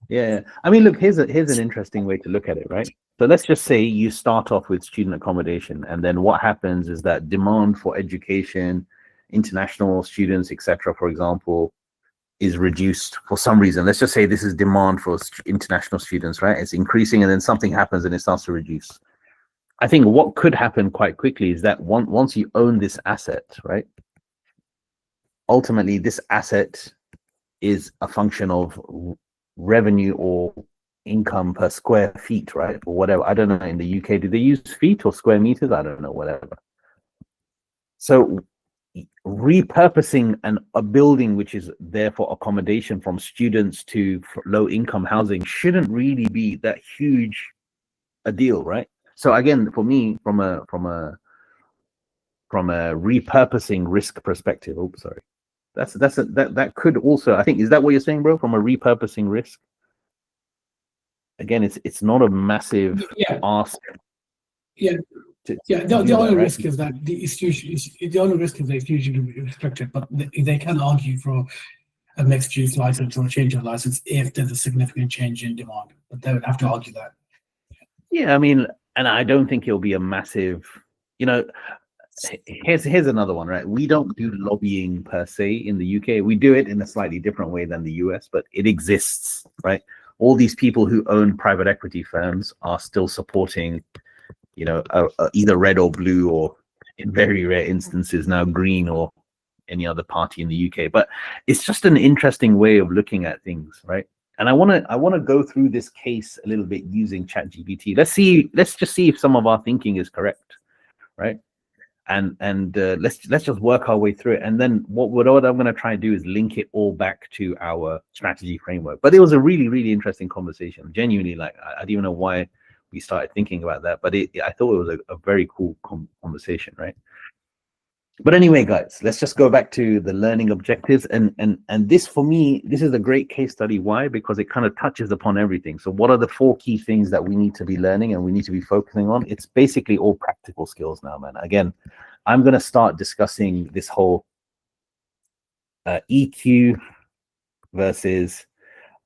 Yeah, I mean, look, here's an interesting way to look at it, right? So let's just say you start off with student accommodation, and then what happens is that demand for education, international students, etc., for example, is reduced for some reason. Let's just say this is demand for international students, right? It's increasing, and then something happens and it starts to reduce. I think what could happen quite quickly is that once you own this asset, right? Ultimately, this asset is a function of revenue or income per square feet, right? Or whatever. I don't know. In the UK, do they use feet or square meters? I don't know, whatever. So repurposing a building which is there for accommodation from students to low income housing shouldn't really be that huge a deal, right? So again, for me, from a repurposing risk perspective, sorry, that could also, I think, is that what you're saying, bro? From a repurposing risk, again, it's not a massive ask. Yeah. The only risk is that it's usually restricted, but they can argue for a mixed use license or a change of license if there's a significant change in demand, but they would have to argue that. Yeah, I mean, and I don't think it'll be a massive, here's another one, right? We don't do lobbying per se in the UK. We do it in a slightly different way than the US, but it exists, right? All these people who own private equity firms are still supporting, either red or blue, or in very rare instances now green, or any other party in the UK. But it's just an interesting way of looking at things, right? And I want to go through this case a little bit using ChatGPT. Let's just see if some of our thinking is correct, right? And let's just work our way through it. And then what I'm going to try and do is link it all back to our strategy framework. But it was a really, really interesting conversation. Genuinely, like, I don't even know why we started thinking about that, but I thought it was a very cool conversation, right? But anyway, guys, let's just go back to the learning objectives. And this, for me, this is a great case study. Why? Because it kind of touches upon everything. So what are the 4 key things that we need to be learning and we need to be focusing on? It's basically all practical skills now, man. Again, I'm going to start discussing this whole EQ versus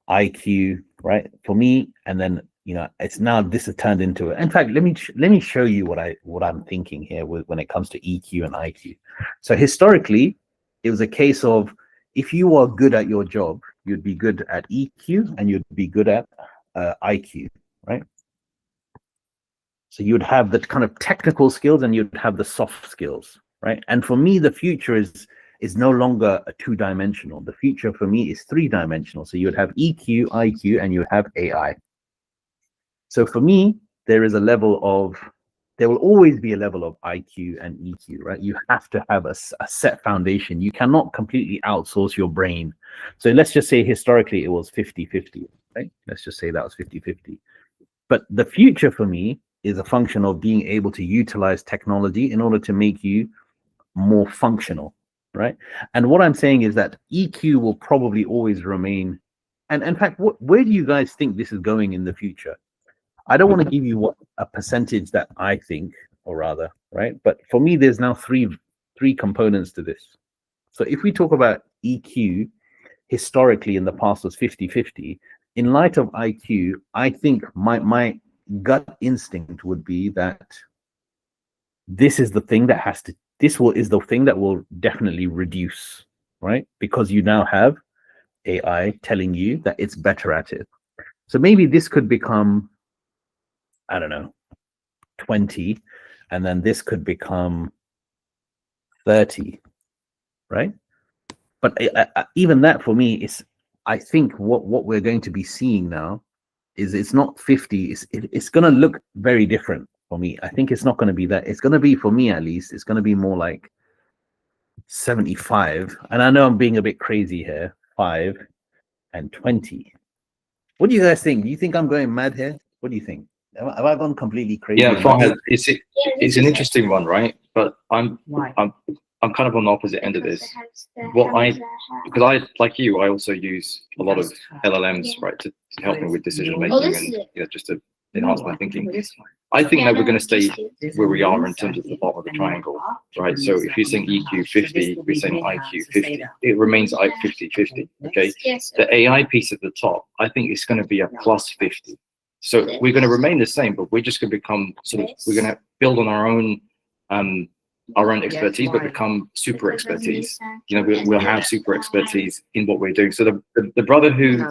IQ, right? For me, and then it's now this has turned into it. In fact, let me show you what I'm thinking here when it comes to EQ and IQ. So historically, it was a case of if you are good at your job, you'd be good at EQ and you'd be good at IQ, right? So you'd have the kind of technical skills and you'd have the soft skills, right? And for me, the future is no longer a 2-dimensional. The future for me is 3-dimensional. So you'd have EQ, IQ, and you have AI. So for me, there will always be a level of IQ and EQ, right? You have to have a set foundation. You cannot completely outsource your brain. So let's just say historically it was 50-50, right? Let's just say that was 50-50. But the future for me is a function of being able to utilize technology in order to make you more functional, right? And what I'm saying is that EQ will probably always remain. And in fact, where do you guys think this is going in the future? I don't want to give you a percentage that I think, or rather, right? But for me, there's now three components to this. So if we talk about EQ, historically in the past was 50-50. In light of IQ, I think my gut instinct would be that this is the thing that is the thing that will definitely reduce, right? Because you now have AI telling you that it's better at it. So maybe this could become I don't know, 20, and then this could become 30, right? But even that for me is, I think what we're going to be seeing now is it's not 50. It's going to look very different for me. I think it's not going to be that. It's going to be, for me at least, it's going to be more like 75. And I know I'm being a bit crazy here. 5 and 20. What do you guys think? Do you think I'm going mad here? What do you think? Have I gone completely crazy? Yeah, Farhad, it's an interesting one, right? But I'm kind of on the opposite end of this. Because I, like you, I also use a lot of LLMs, right, to help me with decision making and just to enhance my thinking. I think that we're going to stay where we are in terms of the bottom of the triangle, right? So if you're saying EQ 50, we're saying IQ 50. It remains 50-50, okay? The AI piece at the top, I think it's going to be a plus 50. So we're going to remain the same, but we're just going to become we're going to build on our own expertise, but become super expertise. We'll have super expertise in what we're doing. So the brother who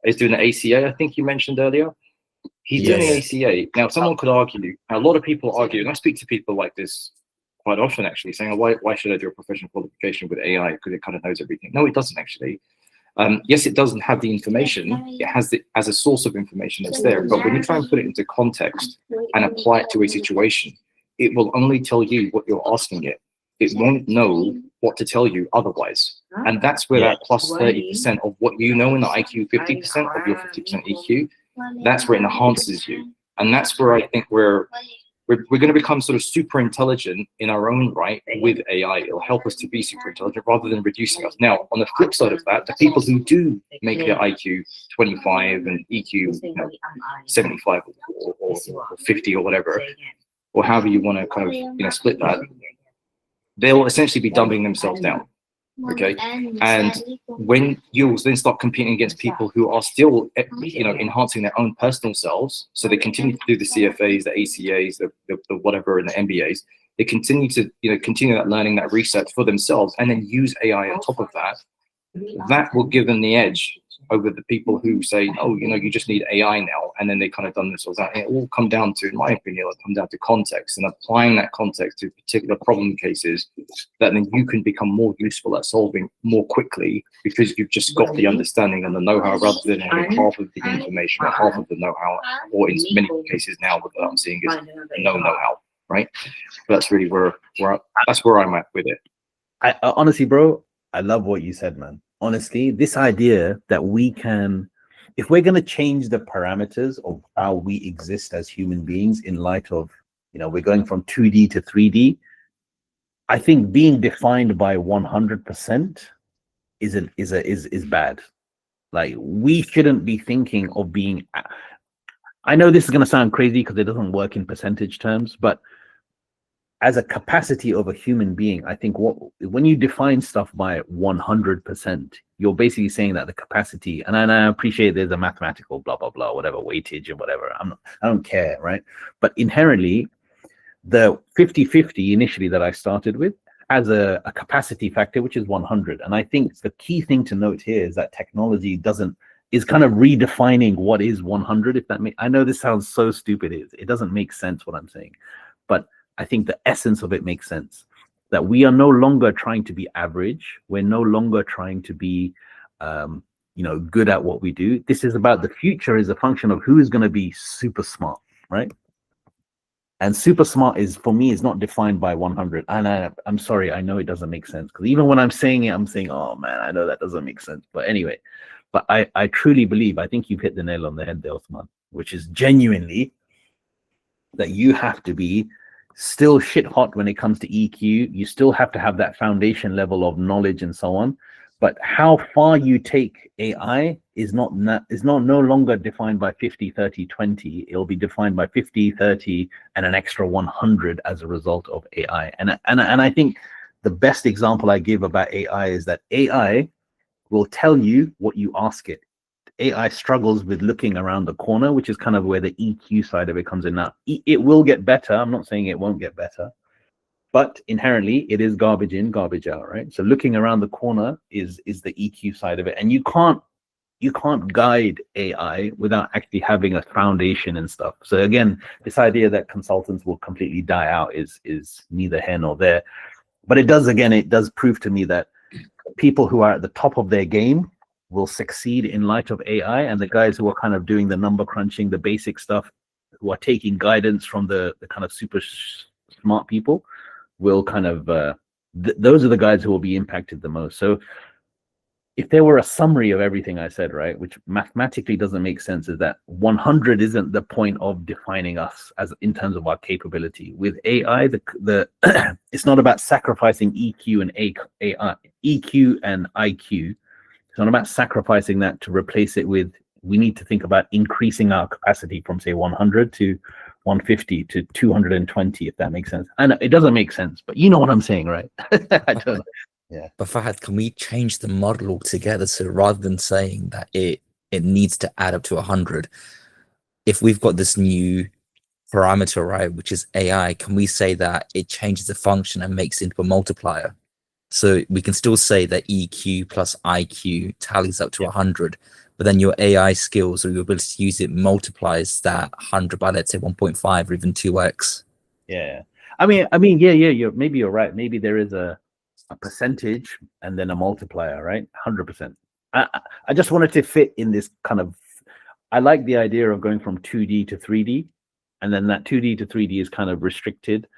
is doing the ACA, I think you mentioned earlier, he's doing the ACA. Now, someone could argue, a lot of people argue, and I speak to people like this quite often actually, saying, why should I do a professional qualification with AI? Because it kind of knows everything. No, it doesn't actually. Yes, it doesn't have the information. It has it as a source of information that's there. But when you try and put it into context and apply it to a situation, it will only tell you what you're asking it. It won't know what to tell you otherwise. And that's where that plus 30% of what you know in the IQ, 50% of your 50% EQ, that's where it enhances you. And that's where I think we're going to become sort of super intelligent in our own right with AI. It'll help us to be super intelligent rather than reducing us. Now, on the flip side of that, the people who do make their IQ 25 and EQ 75 or 50 or whatever, or however you want to kind of split that, they'll essentially be dumbing themselves down. Okay, and when you then start competing against people who are still, enhancing their own personal selves, so they continue to do the CFAs, the ACAs, the whatever, and the MBAs, they continue to, continue that learning, that research for themselves, and then use AI on top of that. That will give them the edge over the people who say, oh, you just need AI now, and then they kind of dumb themselves out. And it all come down to, in my opinion, it'll come down to context and applying that context to particular problem cases that then you can become more useful at solving more quickly because you've just got the understanding and the know-how rather than having half of the information or half of the know-how, or in many cases now what I'm seeing is no know-how, right? But that's really where I'm at with it. I honestly, bro, I love what you said, man. Honestly, this idea that we can, if we're going to change the parameters of how we exist as human beings in light of, we're going from 2D to 3D, I think being defined by 100% is bad. Like, we shouldn't be thinking of being, I know this is going to sound crazy because it doesn't work in percentage terms, but as a capacity of a human being, I think when you define stuff by 100%, you're basically saying that the capacity, and I appreciate there's a mathematical blah, blah, blah, whatever, weightage or whatever. I don't care, right? But inherently, the 50-50 initially that I started with has a capacity factor, which is 100. And I think the key thing to note here is that technology is kind of redefining what is 100, if that makes, I know this sounds so stupid. It doesn't make sense what I'm saying, but I think the essence of it makes sense, that we are no longer trying to be average. We're no longer trying to be, good at what we do. This is about the future is a function of who is going to be super smart, right? And super smart for me, is not defined by 100. And I'm sorry, I know it doesn't make sense because even when I'm saying it, I'm saying, oh man, I know that doesn't make sense. But anyway, but I truly believe, I think you've hit the nail on the head there, Osman, which is genuinely that you have to be still shit hot when it comes to EQ. You still have to have that foundation level of knowledge and so on. But how far you take AI is no longer defined by 50, 30, 20. It'll be defined by 50, 30, and an extra 100 as a result of AI. And I think the best example I give about AI is that AI will tell you what you ask it. AI struggles with looking around the corner, which is kind of where the EQ side of it comes in. Now, it will get better. I'm not saying it won't get better, but inherently it is garbage in, garbage out, right? So looking around the corner is the EQ side of it. And you can't you can't guide AI without actually having a foundation and stuff. So again, this idea that consultants will completely die out is neither here nor there. But it does prove to me that people who are at the top of their game will succeed in light of AI, and the guys who are kind of doing the number crunching, the basic stuff, who are taking guidance from the kind of super smart people, will kind of those are the guys who will be impacted the most. So if there were a summary of everything I said, right, which mathematically doesn't make sense, is that 100 isn't the point of defining us as in terms of our capability. With AI, the it's not about sacrificing EQ and AI, EQ and IQ. It's not about sacrificing that to replace it with. We need to think about increasing our capacity from say 100 to 150 to 220, if that makes sense. I know it doesn't make sense, but you know what I'm saying, right? I don't know. Yeah. But Fahad, can we change the model altogether? So rather than saying that it needs to add up to 100, if we've got this new parameter, right, which is AI, can we say that it changes the function and makes it into a multiplier? So we can still say that EQ plus IQ tallies up to 100, but then your AI skills or your ability to use it multiplies that 100 by, let's say, 1.5 or even 2x. Yeah. I mean, yeah. Maybe you're right. Maybe there is a percentage and then a multiplier, right? 100%. I just wanted to fit in this kind of. I like the idea of going from 2D to 3D, and then that 2D to 3D is kind of restricted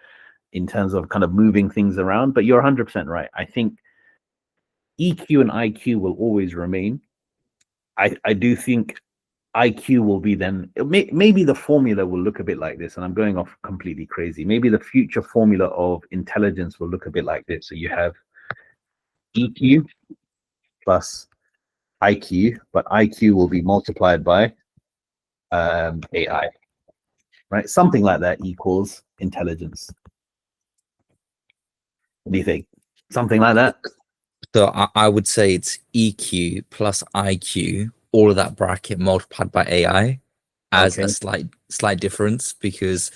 in terms of kind of moving things around. But you're 100% right. I think EQ and IQ will always remain. I do think IQ will be then, maybe the formula will look a bit like this, and I'm going off completely crazy. Maybe the future formula of intelligence will look a bit like this. So you have EQ plus IQ, but IQ will be multiplied by AI, right? Something like that equals intelligence. What do you think? Something like that? So I would say it's EQ plus IQ, all of that bracket multiplied by AI as a slight difference, because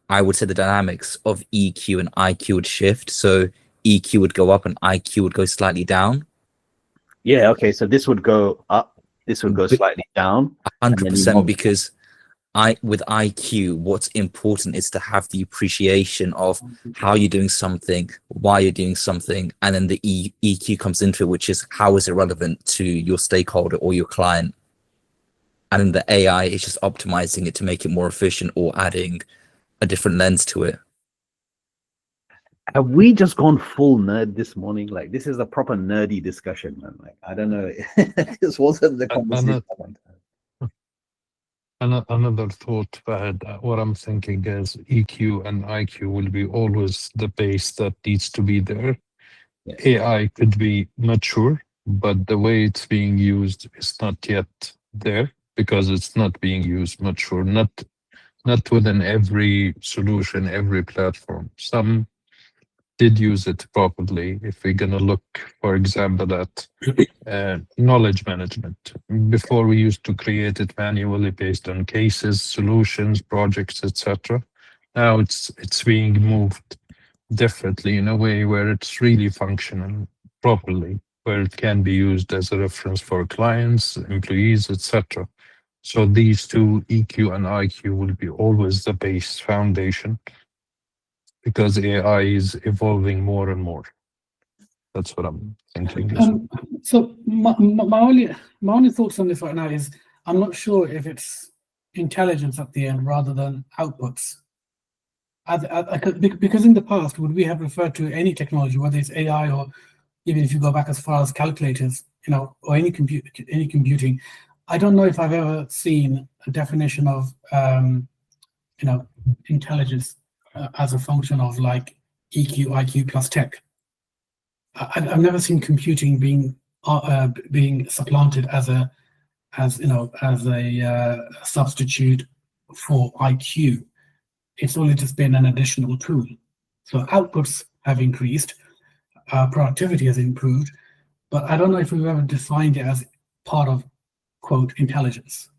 I would say the dynamics of EQ and IQ would shift. So EQ would go up and IQ would go slightly down. Yeah, okay. So this would go up, this would go slightly down. 100%, because with IQ, what's important is to have the appreciation of how you're doing something, why you're doing something, and then the EQ comes into it, which is how is it relevant to your stakeholder or your client. And then the AI is just optimizing it to make it more efficient or adding a different lens to it. Have we just gone full nerd this morning? Like, this is a proper nerdy discussion, man. Like, I don't know. This wasn't the conversation. Another thought, Fahad, what I'm thinking is EQ and IQ will be always the base that needs to be there. Yeah. AI could be mature, but the way it's being used is not yet there, because it's not being used mature, not within every solution, every platform. Some did use it properly. If we're going to look, for example, at knowledge management, before we used to create it manually based on cases, solutions, projects, etc. Now it's being moved differently in a way where it's really functioning properly, where it can be used as a reference for clients, employees, etc. So these two, EQ and IQ, will be always the base foundation, because AI is evolving more and more. That's what I'm thinking. So my only thoughts on this right now is I'm not sure if it's intelligence at the end rather than outputs. Because in the past, would we have referred to any technology, whether it's AI or even if you go back as far as calculators, or any computing, I don't know if I've ever seen a definition of intelligence as a function of like EQ, IQ plus tech. I've never seen computing being supplanted as a substitute for IQ. It's only just been an additional tool. So outputs have increased, productivity has improved, but I don't know if we've ever defined it as part of, quote, intelligence.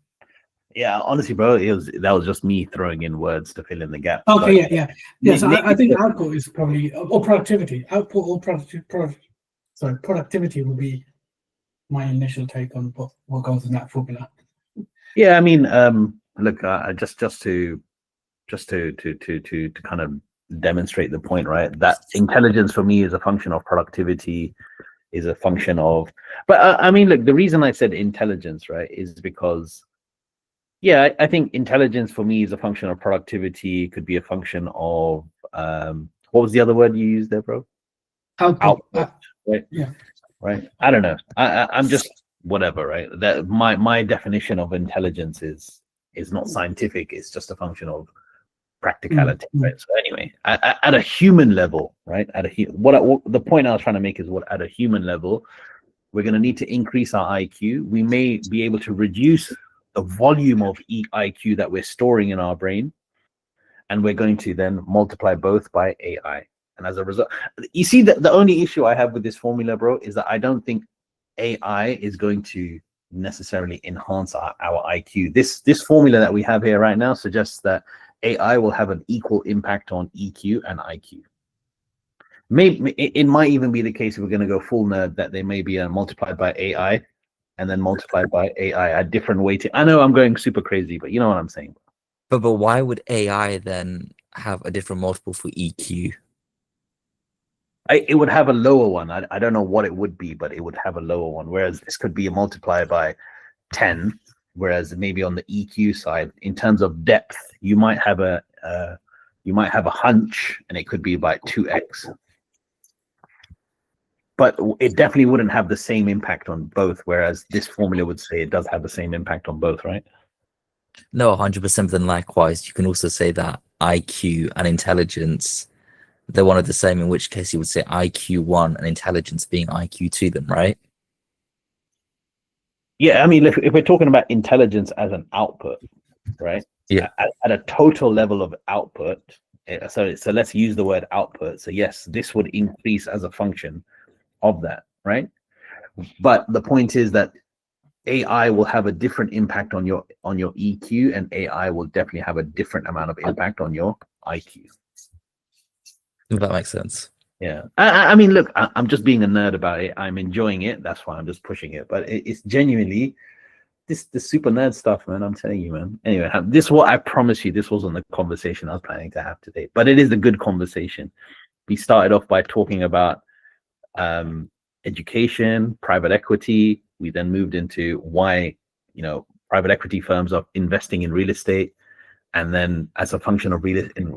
Yeah, honestly, bro, that was just me throwing in words to fill in the gap. Okay, yeah. So I think output is probably, or productivity. Output or productivity would be my initial take on what goes in that formula. Yeah, I mean, look, just to kind of demonstrate the point, right? That intelligence for me is a function of productivity, is a function of. But I mean, look, the reason I said intelligence, right, is because, yeah, I think intelligence for me is a function of productivity. Could be a function of what was the other word you used there, bro? Output, right? Yeah. Right. I don't know. I'm just whatever, right? That my definition of intelligence is not scientific. It's just a function of practicality, right? So anyway, at a human level, right? What the point I was trying to make is what at a human level, we're going to need to increase our IQ. We may be able to reduce the volume of IQ that we're storing in our brain, and we're going to then multiply both by AI. And as a result, you see that the only issue I have with this formula, bro, is that I don't think AI is going to necessarily enhance our IQ. This formula that we have here right now suggests that AI will have an equal impact on EQ and IQ. Maybe it might even be the case if we're going to go full nerd that they may be multiplied by AI and then multiplied by AI at different weighting. I know I'm going super crazy, but you know what I'm saying. But why would AI then have a different multiple for EQ? It would have a lower one. I don't know what it would be, but it would have a lower one. Whereas this could be a multiplier by 10. Whereas maybe on the EQ side, in terms of depth, you might have a hunch, and it could be by 2x. But it definitely wouldn't have the same impact on both. Whereas this formula would say it does have the same impact on both, right? No, 100%. Then likewise, you can also say that IQ and intelligence, they're one of the same, in which case you would say IQ1 and intelligence being IQ2 then, right? Yeah, I mean, if we're talking about intelligence as an output, right? Yeah. At a total level of output, so let's use the word output. So yes, this would increase as a function of that, right? But the point is that AI will have a different impact on your EQ, and AI will definitely have a different amount of impact on your IQ. That makes sense. Yeah, I mean, look, I'm just being a nerd about it. I'm enjoying it. That's why I'm just pushing it. But it's genuinely this super nerd stuff, man. I'm telling you, man. Anyway, this is what I promise you. This wasn't the conversation I was planning to have today, but it is a good conversation. We started off by talking about education, private equity. We then moved into why private equity firms are investing in real estate. And then as a function of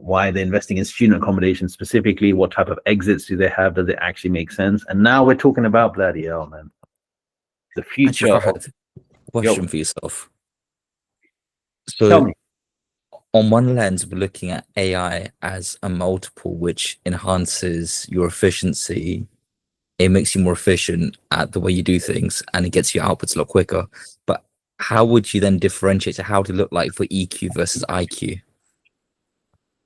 why they're investing in student accommodation specifically, what type of exits do they have? Does it actually make sense? And now we're talking about bloody hell, man. The future. Question for yourself. Tell me. On one lens, we're looking at AI as a multiple which enhances your efficiency. It makes you more efficient at the way you do things, and it gets your outputs a lot quicker. But how would you then differentiate to how to look like for EQ versus IQ?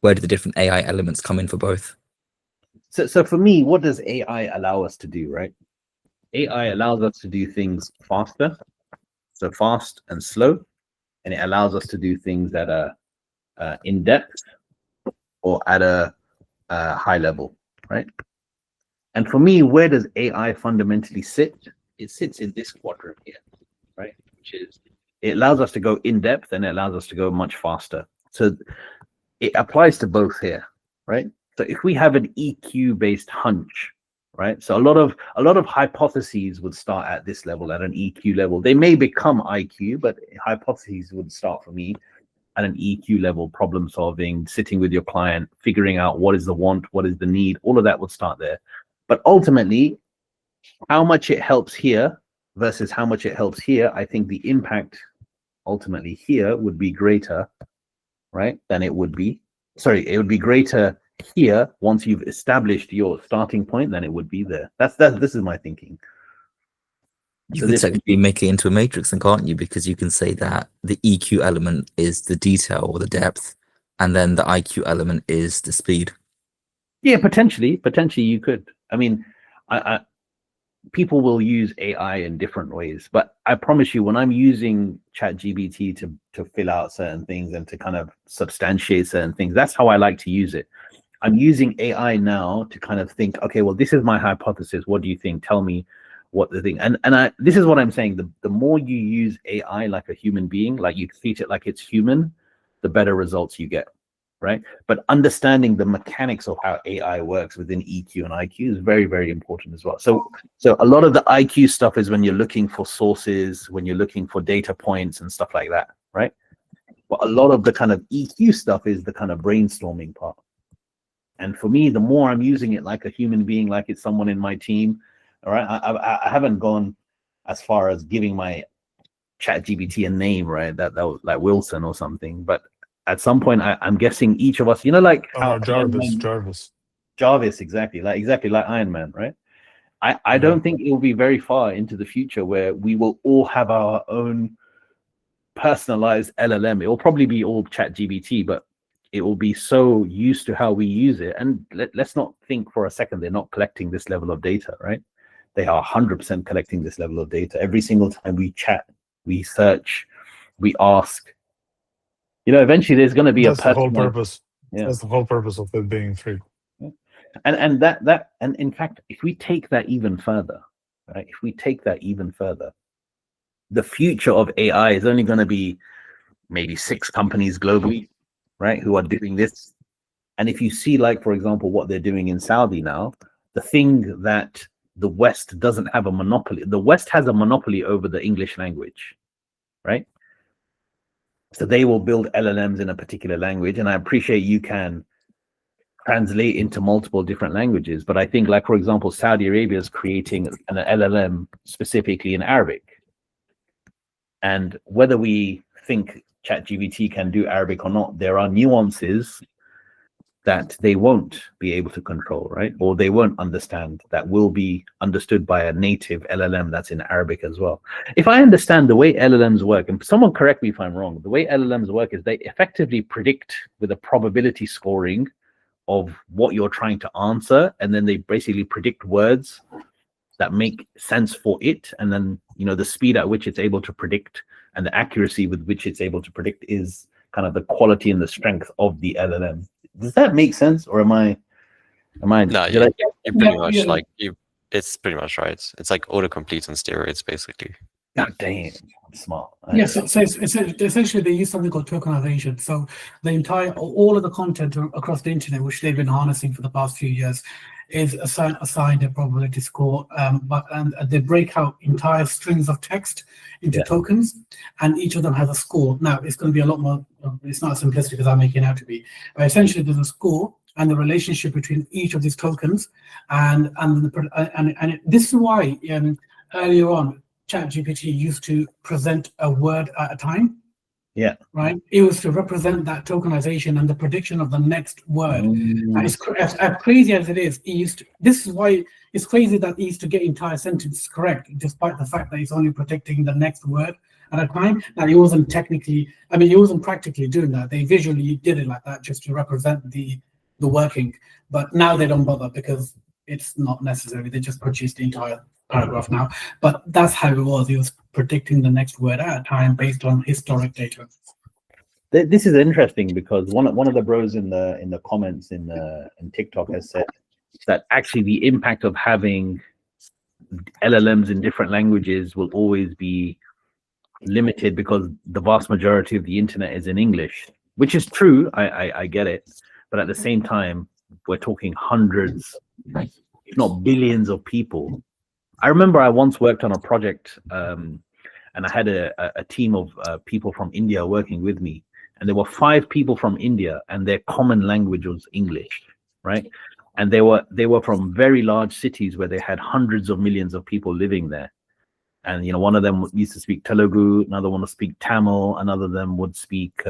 Where do the different AI elements come in for both? So for me, what does AI allow us to do, right? AI allows us to do things faster, so fast and slow, and it allows us to do things that are in depth or at a high level, right? And for me, where does AI fundamentally sit? It sits in this quadrant here, right? Which is, it allows us to go in depth and it allows us to go much faster. So it applies to both here, right? So if we have an EQ based hunch, right? So a lot of hypotheses would start at this level, at an EQ level. They may become IQ, but hypotheses would start for me at an EQ level, problem solving, sitting with your client, figuring out what is the want, what is the need, all of that would start there. But ultimately, how much it helps here versus how much it helps here, I think the impact ultimately here would be greater, right, than it would be. Sorry, it would be greater here once you've established your starting point than it would be there. This is my thinking. You could technically make it into a matrix, and can't you? Because you can say that the EQ element is the detail or the depth, and then the IQ element is the speed. Yeah, potentially you could. I mean, people will use AI in different ways, but I promise you, when I'm using ChatGPT to fill out certain things and to kind of substantiate certain things, that's how I like to use it. I'm using AI now to kind of think, okay, well, this is my hypothesis. What do you think? Tell me what the thing. And this is what I'm saying. The more you use AI like a human being, like you treat it like it's human, the better results you get, right? But understanding the mechanics of how AI works within EQ and IQ is very, very important as well. So a lot of the IQ stuff is when you're looking for sources, when you're looking for data points and stuff like that, right? But a lot of the kind of EQ stuff is the kind of brainstorming part. And for me, the more I'm using it like a human being, like it's someone in my team, all right? I haven't gone as far as giving my ChatGPT a name, right? That was like Wilson or something. But at some point, I'm guessing each of us, you know, like how Jarvis, exactly like Iron Man, right? I don't think it will be very far into the future where we will all have our own personalized LLM. It will probably be all ChatGPT, but it will be so used to how we use it. And let's not think for a second they're not collecting this level of data, right? They are 100% collecting this level of data. Every single time we chat, we search, we ask. You know, eventually there's going to be That's the whole purpose. Yeah. That's the whole purpose of it being free. Yeah. And in fact, if we take that even further, right? If we take that even further, the future of AI is only going to be maybe 6 companies globally, right, who are doing this. And if you see, like, for example, what they're doing in Saudi now, the thing that the West doesn't have a monopoly, the West has a monopoly over the English language, right? So they will build LLMs in a particular language. And I appreciate you can translate into multiple different languages. But I think, like, for example, Saudi Arabia is creating an LLM specifically in Arabic. And whether we think ChatGPT can do Arabic or not, there are nuances that they won't be able to control, right? Or they won't understand that will be understood by a native LLM that's in Arabic as well. If I understand the way LLMs work, and someone correct me if I'm wrong, the way LLMs work is they effectively predict with a probability scoring of what you're trying to answer, and then they basically predict words that make sense for it, and then, you know, the speed at which it's able to predict and the accuracy with which it's able to predict is kind of the quality and the strength of the LLM. Does that make sense, or am I? No, you're pretty much like you. It's pretty much right. It's like autocomplete on steroids, basically. God damn, I'm smart. Yes, so it's essentially they use something called tokenization. So the all of the content across the internet, which they've been harnessing for the past few years, is assigned a probability score, but they break out entire strings of text into tokens, and each of them has a score. Now it's going to be a lot more. It's not as simplistic as I'm making it out to be, but essentially there's a score and the relationship between each of these tokens, and this is why earlier on ChatGPT used to present a word at a time. Yeah. Right. It was to represent that tokenization and the prediction of the next word. And it's as crazy as it is. This is why it's crazy that he used to get entire sentences correct, despite the fact that he's only predicting the next word at a time. Now he wasn't practically doing that. They visually did it like that just to represent the working. But now they don't bother because it's not necessary. They just produce the entire paragraph now, but that's how it was. He was predicting the next word at a time based on historic data. This is interesting because one of the bros in the comments in TikTok has said that actually the impact of having LLMs in different languages will always be limited because the vast majority of the internet is in English, which is true. I get it, but at the same time, we're talking hundreds, if not billions of people. I remember I once worked on a project and I had a team of people from India working with me, and there were 5 people from India and their common language was English, right? And they were from very large cities where they had hundreds of millions of people living there. And, you know, one of them used to speak Telugu, another one would speak Tamil, another of them would speak,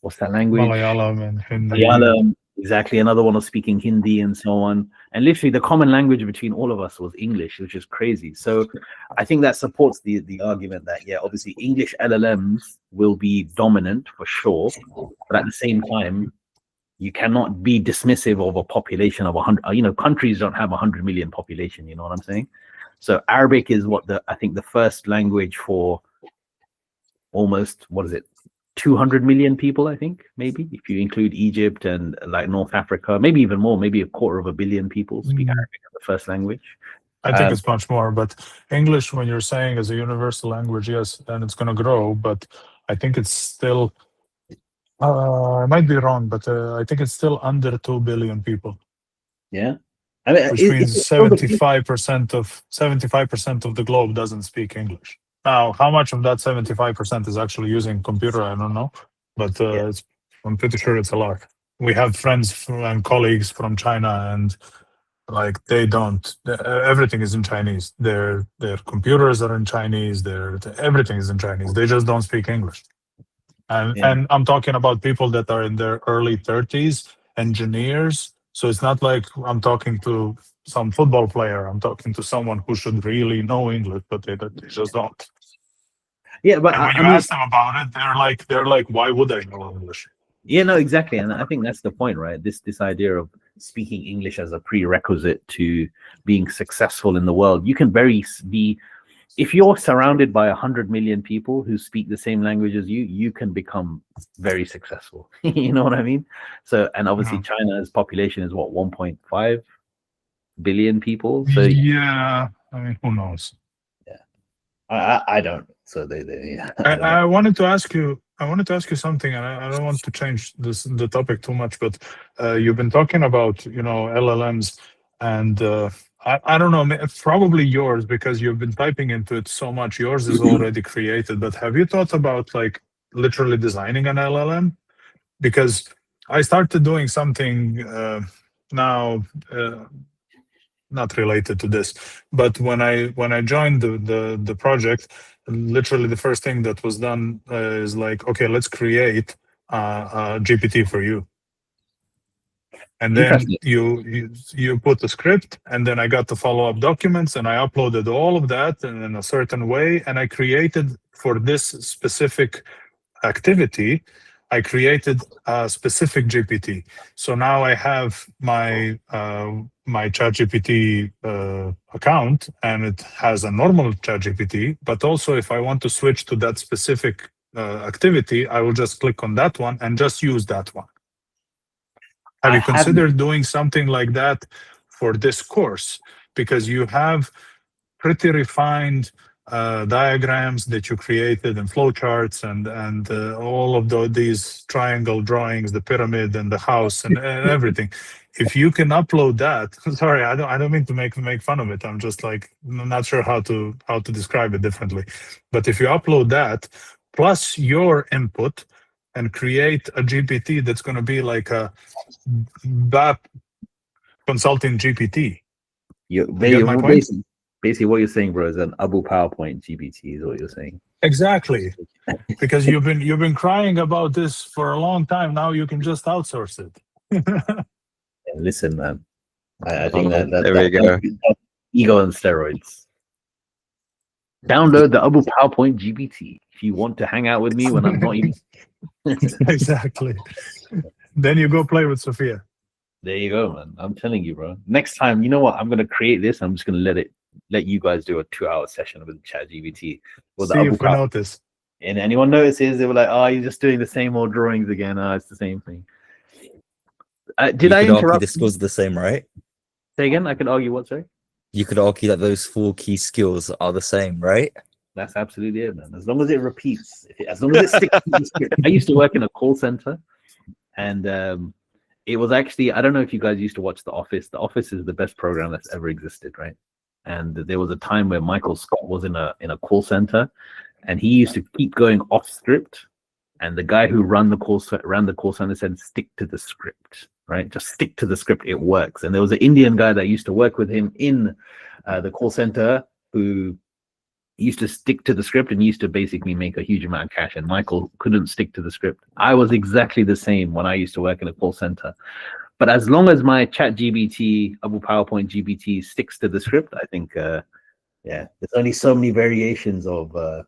what's that language? Malayalam and Hindi. Malayalam. Exactly. Another one was speaking Hindi and so on. And literally the common language between all of us was English, which is crazy. So I think that supports the argument that, yeah, obviously English LLMs will be dominant for sure. But at the same time, you cannot be dismissive of a population of 100, you know, countries don't have 100 million population, you know what I'm saying? So Arabic is I think the first language for almost, 200 million people, I think, maybe, if you include Egypt and like North Africa, maybe even more, maybe 250 million people speak Arabic as the first language. I think it's much more. But English, when you're saying as a universal language, yes, and it's going to grow. But I think it's still. I might be wrong, but I think it's still under 2 billion people. Yeah, I mean, Which means 75% of the globe doesn't speak English. Now, how much of that 75% is actually using computer? I don't know, but I'm pretty sure it's a lot. We have friends and colleagues from China, and like they don't. Everything is in Chinese. Their computers are in Chinese. Everything is in Chinese. They just don't speak English. And I'm talking about people that are in their early 30s, engineers. So it's not like I'm talking to some football player. I'm talking to someone who should really know English, but they just don't. Yeah, but and when you ask them about it, they're like, why would I know English? Yeah, no, exactly, and I think that's the point, right? This idea of speaking English as a prerequisite to being successful in the world. You can if you're surrounded by 100 million people who speak the same language as you can become very successful. You know what I mean? So, and obviously China's population is what, 1.5 billion people? So yeah, I mean, who knows? Yeah, I don't. So I wanted to ask you. I wanted to ask you something, and I don't want to change the topic too much, but you've been talking about LLMs, and I don't know, probably yours, because you've been typing into it so much. Yours is already created, but have you thought about like literally designing an LLM? Because I started doing something now. Not related to this, but when I joined the project, literally the first thing that was done is like, okay, let's create a GPT for you, and then you put the script, and then I got the follow-up documents, and I uploaded all of that in a certain way, and I created for this specific activity, I created a specific GPT. So now I have my ChatGPT account, and it has a normal ChatGPT. But also, if I want to switch to that specific activity, I will just click on that one and just use that one. Have you considered doing something like that for this course? Because you have pretty refined diagrams that you created and flowcharts and all of these triangle drawings, the pyramid and the house and everything. If you can upload that, sorry, I don't mean to make fun of it. I'm just like not sure how to describe it differently. But if you upload that plus your input and create a GPT that's going to be like a BAP consulting GPT. You get my point? Basically, what you're saying, bro, is an Abu PowerPoint GPT is what you're saying. Exactly, because you've been crying about this for a long time. Now you can just outsource it. Listen, man, I think that there we go. Ego on steroids. Download the Abu PowerPoint GPT if you want to hang out with me when I'm not even. Exactly. Then you go play with Sophia. There you go, man. I'm telling you, bro. Next time, you know what? I'm gonna create this. I'm just gonna let you guys do a 2-hour session with ChatGPT. See if we notice. And anyone notices, they were like, "Oh, you're just doing the same old drawings again." It's the same thing. Did I interrupt? The skills are the same, right? Say again. I could argue what? Sorry. You could argue that those 4 key skills are the same, right? That's absolutely it, man. As long as it repeats, as long as it sticks to the script. I used to work in a call center, and it was actually, I don't know if you guys used to watch The Office. The Office is the best program that's ever existed, right? And there was a time where Michael Scott was in a call center, and he used to keep going off script. And the guy who ran the call center said, "Stick to the script, right? Just stick to the script. It works." And there was an Indian guy that used to work with him in the call center who used to stick to the script and used to basically make a huge amount of cash, and Michael couldn't stick to the script. I was exactly the same when I used to work in a call center. But as long as my ChatGPT, Abu PowerPoint GPT sticks to the script, I think, there's only so many variations of the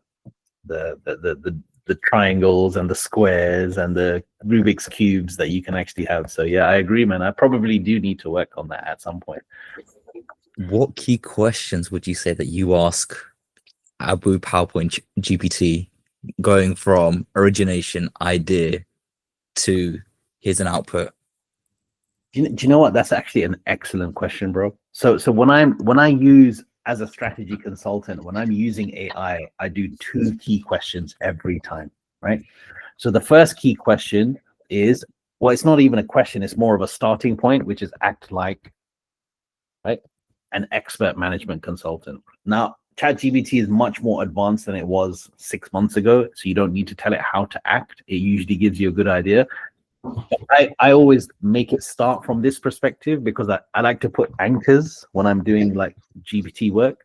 triangles and the squares and the Rubik's cubes that you can actually have. So yeah, I agree, man. I probably do need to work on that at some point. What key questions would you say that you ask Abu PowerPoint GPT, going from origination idea to here's an output? Do you know what? That's actually an excellent question, bro. So when I use as a strategy consultant, when I'm using AI, I do 2 key questions every time, right? So the first key question is, well, it's not even a question, it's more of a starting point, which is act like, right, an expert management consultant. Now, ChatGPT is much more advanced than it was 6 months ago, so you don't need to tell it how to act. It usually gives you a good idea. But I always make it start from this perspective because I like to put anchors when I'm doing like GPT work.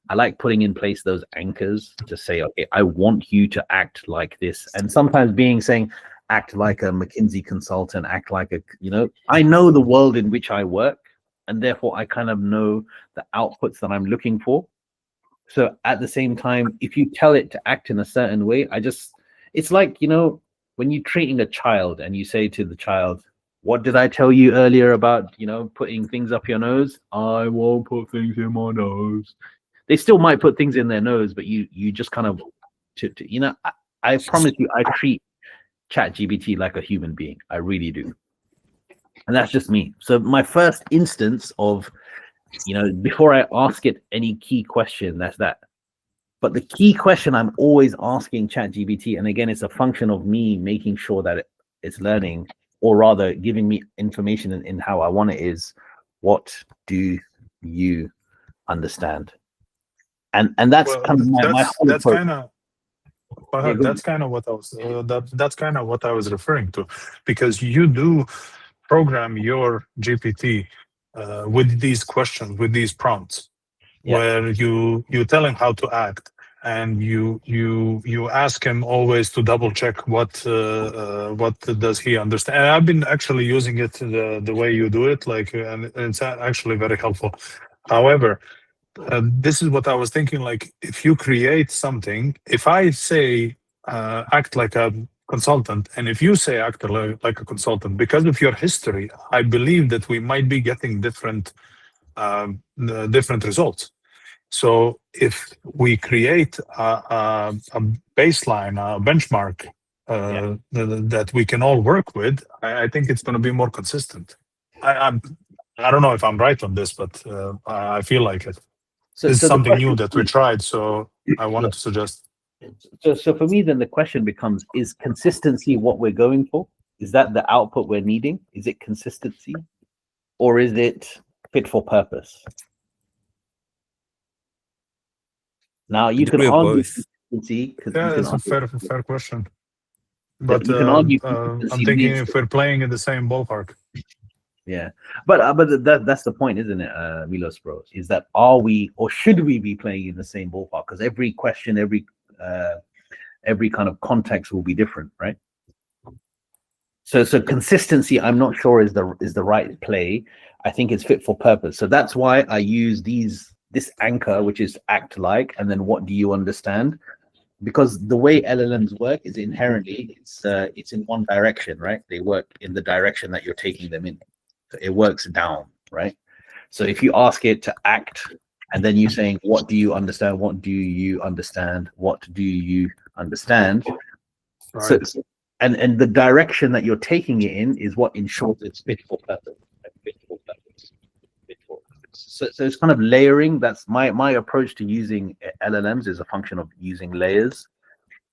I like putting in place those anchors to say, okay, I want you to act like this. And sometimes saying, act like a McKinsey consultant, act like a, I know the world in which I work, and therefore I kind of know the outputs that I'm looking for. So at the same time, if you tell it to act in a certain way, it's like, when you're treating a child and you say to the child, what did I tell you earlier about, putting things up your nose? I won't put things in my nose. They still might put things in their nose, but you just kind of, I promise you, I treat ChatGPT like a human being. I really do. And that's just me. So my first instance of, before I ask it any key question, that's that. But the key question I'm always asking ChatGPT, and again, it's a function of me making sure that it's learning, or rather giving me information in how I want it, is, what do you understand? And that's kind of my whole that's approach. kind of that's kind of what I was that's kind of what I was referring to, because you do program your GPT with these questions, with these prompts, where you tell him how to act, and you ask him always to double check what does he understand. And I've been actually using it the way you do it, and it's actually very helpful. However, this is what I was thinking, like, if you create something, if I say act like a consultant, and if you say act like a consultant, because of your history, I believe that we might be getting different results. So if we create a baseline, a benchmark that we can all work with, I think it's going to be more consistent. I don't know if I'm right on this, but I feel like it. It's something new that we tried, so I wanted to suggest. So for me, then the question becomes: is consistency what we're going for? Is that the output we're needing? Is it consistency, or is it fit for purpose? Now you can argue consistency. Yeah, it's a fair question. But you can argue I'm thinking if we're playing in the same ballpark. Yeah, but that's the point, isn't it, Milos, bro? Is that are we, or should we be playing in the same ballpark? Because every question, every kind of context will be different, right? So consistency, I'm not sure is the right play. I think it's fit for purpose. So that's why I use this anchor, which is act like, and then what do you understand? Because the way LLMs work is inherently it's in one direction, right? They work in the direction that you're taking them in. So it works down, right? So if you ask it to act, and then you're saying, what do you understand? What do you understand? What do you understand? Right. So and the direction that you're taking it in is what ensures it's fit for purpose. So it's kind of layering. That's my approach to using LLMs, is a function of using layers.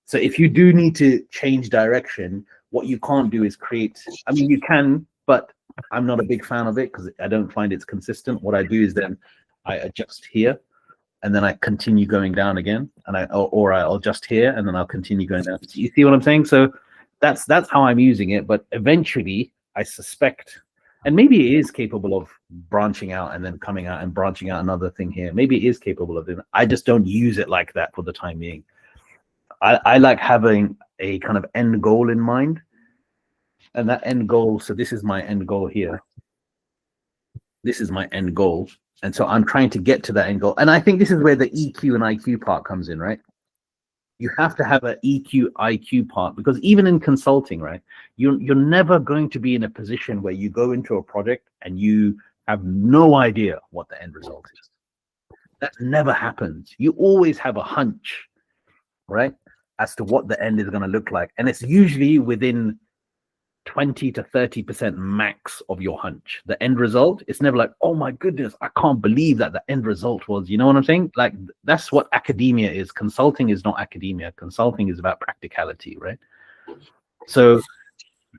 So if you do need to change direction, what you can't do is create, I mean, you can, but I'm not a big fan of it because I don't find it's consistent. What I do is then I adjust here, and then I continue going down again, and I'll adjust here, and then I'll continue going down. You see what I'm saying? So that's how I'm using it. But eventually, I suspect, and maybe it is capable of branching out and then coming out and branching out another thing here. Maybe it is capable of it. I just don't use it like that for the time being. I like having a kind of end goal in mind. And that end goal, so this is my end goal here. This is my end goal. And so I'm trying to get to that end goal. And I think this is where the EQ and IQ part comes in, right? You have to have an EQ, IQ part, because even in consulting, right, you're never going to be in a position where you go into a project and you have no idea what the end result is. That never happens. You always have a hunch, right, as to what the end is going to look like. And it's usually within 20 to 30% max of your hunch. The end result, it's never like, oh my goodness, I can't believe that the end result was, you know what I'm saying? Like, that's what academia is. Consulting is not academia. Consulting is about practicality, right? So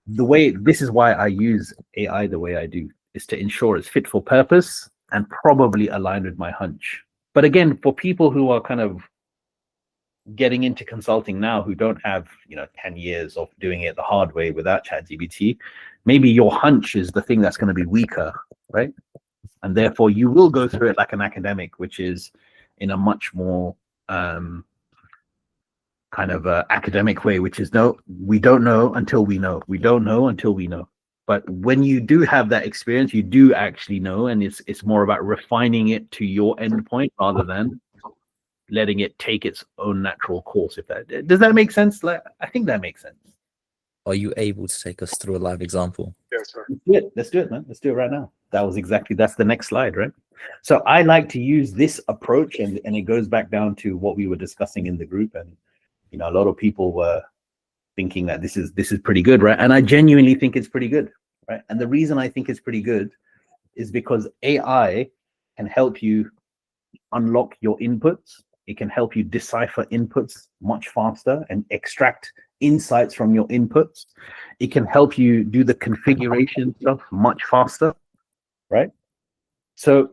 this is why I use AI the way I do, is to ensure it's fit for purpose and probably aligned with my hunch. But again, for people who are kind of getting into consulting now, who don't have 10 years of doing it the hard way without ChatGPT, maybe your hunch is the thing that's going to be weaker, right? And therefore you will go through it like an academic, which is in a much more kind of academic way, which is, no, we don't know until we know. We don't know until we know. But when you do have that experience, you do actually know, and it's more about refining it to your endpoint rather than letting it take its own natural course. If that does that make sense? Like, I think that makes sense. Are you able to take us through a live example? Yes, sir. Let's do it, man. Let's do it right now. That's the next slide, right? So I like to use this approach, and it goes back down to what we were discussing in the group, and a lot of people were thinking that this is pretty good, right? And I genuinely think it's pretty good, right? And the reason I think it's pretty good is because AI can help you unlock your inputs. It can help you decipher inputs much faster and extract insights from your inputs. It can help you do the configuration stuff much faster, right? So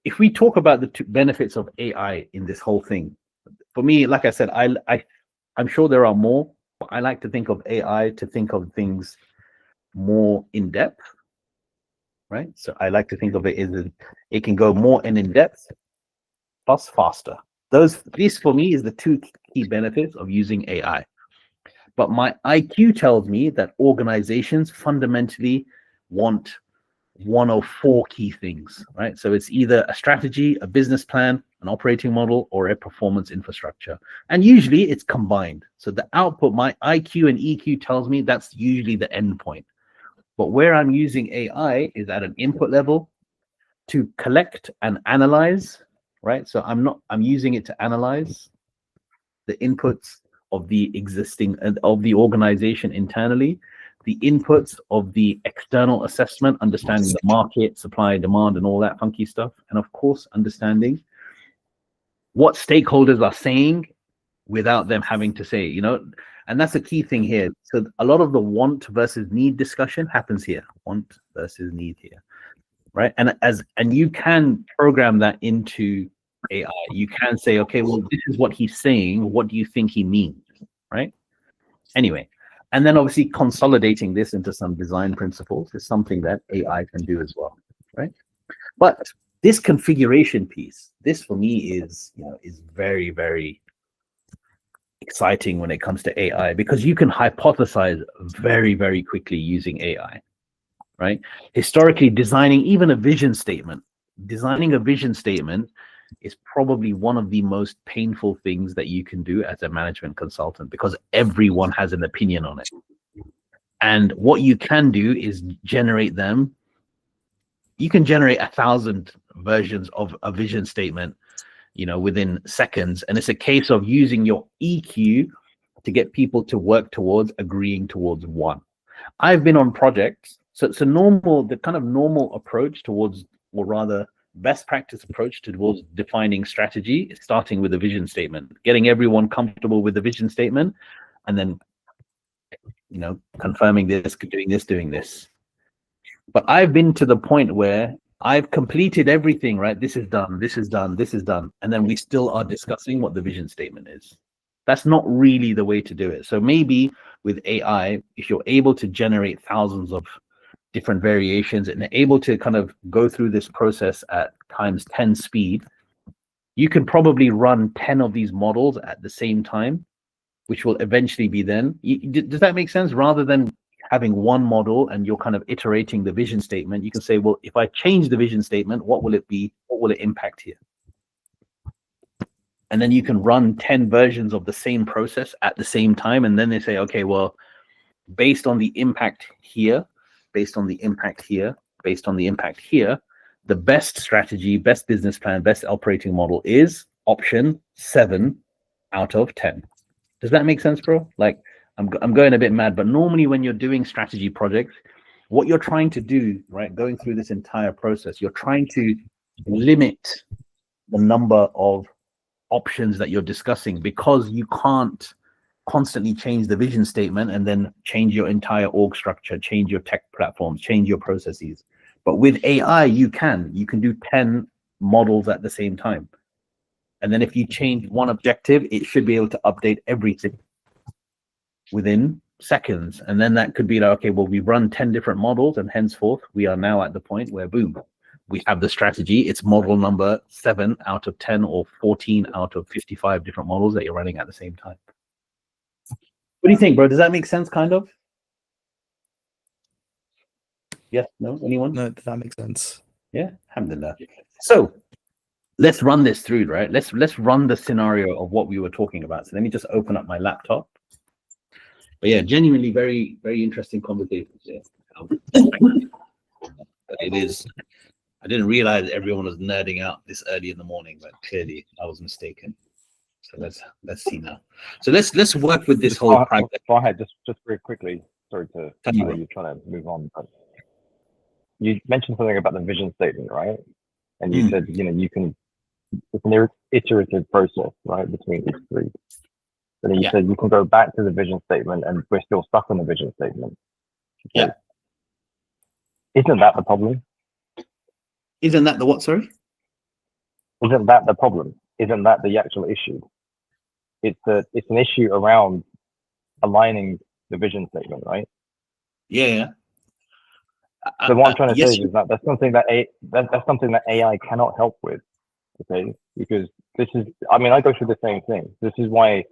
if we talk about the benefits of AI in this whole thing, for me, like I said, I'm sure there are more, but I like to think of AI to think of things more in depth, right? So I like to think of it as it can go more in depth plus faster. This for me is the two key benefits of using AI. But my IQ tells me that organizations fundamentally want one of four key things, right? So it's either a strategy, a business plan, an operating model, or a performance infrastructure. And usually it's combined. So the output, my IQ and EQ tells me that's usually the end point. But where I'm using AI is at an input level to collect and analyze, right? So I'm using it to analyze the inputs of the existing of the organization internally, the inputs of the external assessment, understanding the market, supply, demand, and all that funky stuff, and of course understanding what stakeholders are saying without them having to say, and that's a key thing here. So a lot of the want versus need discussion happens here, want versus need here, right? And you can program that into AI. You can say, okay, well, this is what he's saying. What do you think he means, right? Anyway, and then obviously consolidating this into some design principles is something that AI can do as well, right? But this configuration piece, this for me is very, very exciting when it comes to AI, because you can hypothesize very, very quickly using AI, right? Historically, designing a vision statement is probably one of the most painful things that you can do as a management consultant, because everyone has an opinion on it. And what you can do is generate them. You can generate 1,000 versions of a vision statement, within seconds. And it's a case of using your EQ to get people to work towards agreeing towards one. I've been on projects. So it's the kind of normal approach towards, or rather best practice approach towards defining strategy is starting with a vision statement, getting everyone comfortable with the vision statement, and then, confirming this, doing this. But I've been to the point where I've completed everything, right? This is done, this is done, this is done. And then we still are discussing what the vision statement is. That's not really the way to do it. So maybe with AI, if you're able to generate thousands of different variations and able to kind of go through this process at times 10 speed, you can probably run 10 of these models at the same time, which will eventually be then. Does that make sense? Rather than having one model and you're kind of iterating the vision statement, you can say, well, if I change the vision statement, what will it be? What will it impact here? And then you can run 10 versions of the same process at the same time. And then they say, okay, well, based on the impact here, based on the impact here, based on the impact here, the best strategy, best business plan, best operating model is option 7 out of 10. Does that make sense, bro? Like, I'm going a bit mad, but normally when you're doing strategy projects, what you're trying to do, right, going through this entire process, you're trying to limit the number of options that you're discussing, because you can't constantly change the vision statement and then change your entire org structure, change your tech platforms, change your processes. But with AI, you can do 10 models at the same time. And then if you change one objective, it should be able to update everything within seconds. And then that could be like, okay, well, we've run 10 different models, and henceforth we are now at the point where boom, we have the strategy. It's model number 7 out of 10 or 14 out of 55 different models that you're running at the same time. What do you think, bro? Does that make sense, kind of? Yes, no, anyone? No, that makes sense. Yeah, alhamdulillah. So let's run this through, right? Let's run the scenario of what we were talking about. So let me just open up my laptop. But yeah, genuinely very, very interesting conversations. Yeah. It is. I didn't realize everyone was nerding out this early in the morning, but clearly I was mistaken. So let's see now. So let's work with this whole practice. Farhad, just very quickly. Sorry to you're trying to move on, but you mentioned something about the vision statement, right? And you said, you know, it's an iterative process, right, between these three. And then you said you can go back to the vision statement, and we're still stuck on the vision statement. Okay. Yeah. Isn't that the problem? Isn't that the what? Sorry. Isn't that the problem? Isn't that the actual issue? It's an issue around aligning the vision statement, right? Yeah. So what I'm trying to say is that that's something that AI cannot help with, okay? Because this is, I mean, I go through the same thing. This is why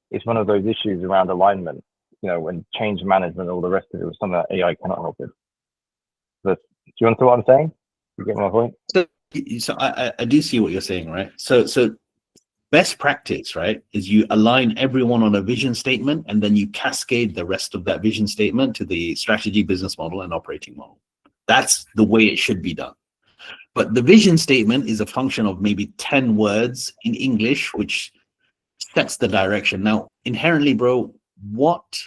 it's one of those issues around alignment, you know, and change management, all the rest of it was something that AI cannot help with. But do you understand what I'm saying? You get my point? So I do see what you're saying, right? So best practice, right, is you align everyone on a vision statement, and then you cascade the rest of that vision statement to the strategy, business model, and operating model. That's the way it should be done. But the vision statement is a function of maybe 10 words in English, which sets the direction. Now, inherently, bro, what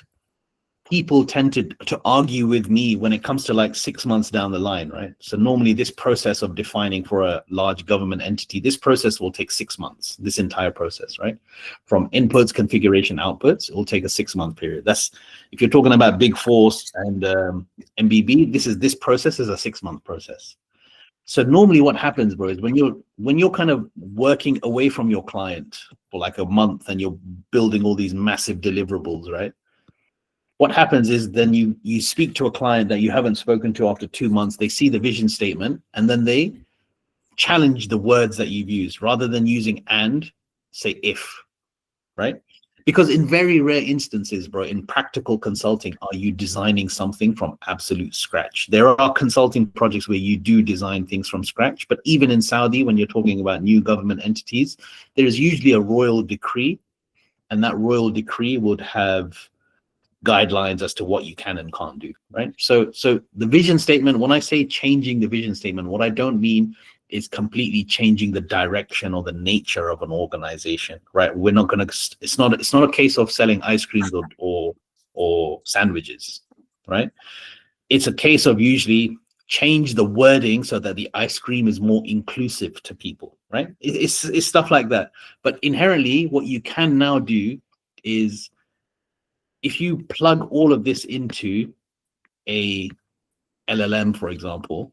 people tend to argue with me when it comes to like 6 months down the line, right? So normally this process of defining for a large government entity, this process will take 6 months, this entire process, right? From inputs, configuration, outputs, it will take a 6-month period. That's, if you're talking about Big Four and MBB, this process is a 6-month process. So normally what happens, bro, is when you're kind of working away from your client for like a month and you're building all these massive deliverables, right? What happens is then you speak to a client that you haven't spoken to after 2 months. They see the vision statement, and then they challenge the words that you've used. Rather than using and, say if, right? Because in very rare instances, bro, in practical consulting, are you designing something from absolute scratch? There are consulting projects where you do design things from scratch, but even in Saudi, when you're talking about new government entities, there is usually a royal decree, and that royal decree would have guidelines as to what you can and can't do, right? So the vision statement, when I say changing the vision statement, what I don't mean is completely changing the direction or the nature of an organization, right? We're not going to, it's not a case of selling ice creams or sandwiches, right? It's a case of usually change the wording so that the ice cream is more inclusive to people, right? It's stuff like that. But inherently, what you can now do is, if you plug all of this into a LLM, for example,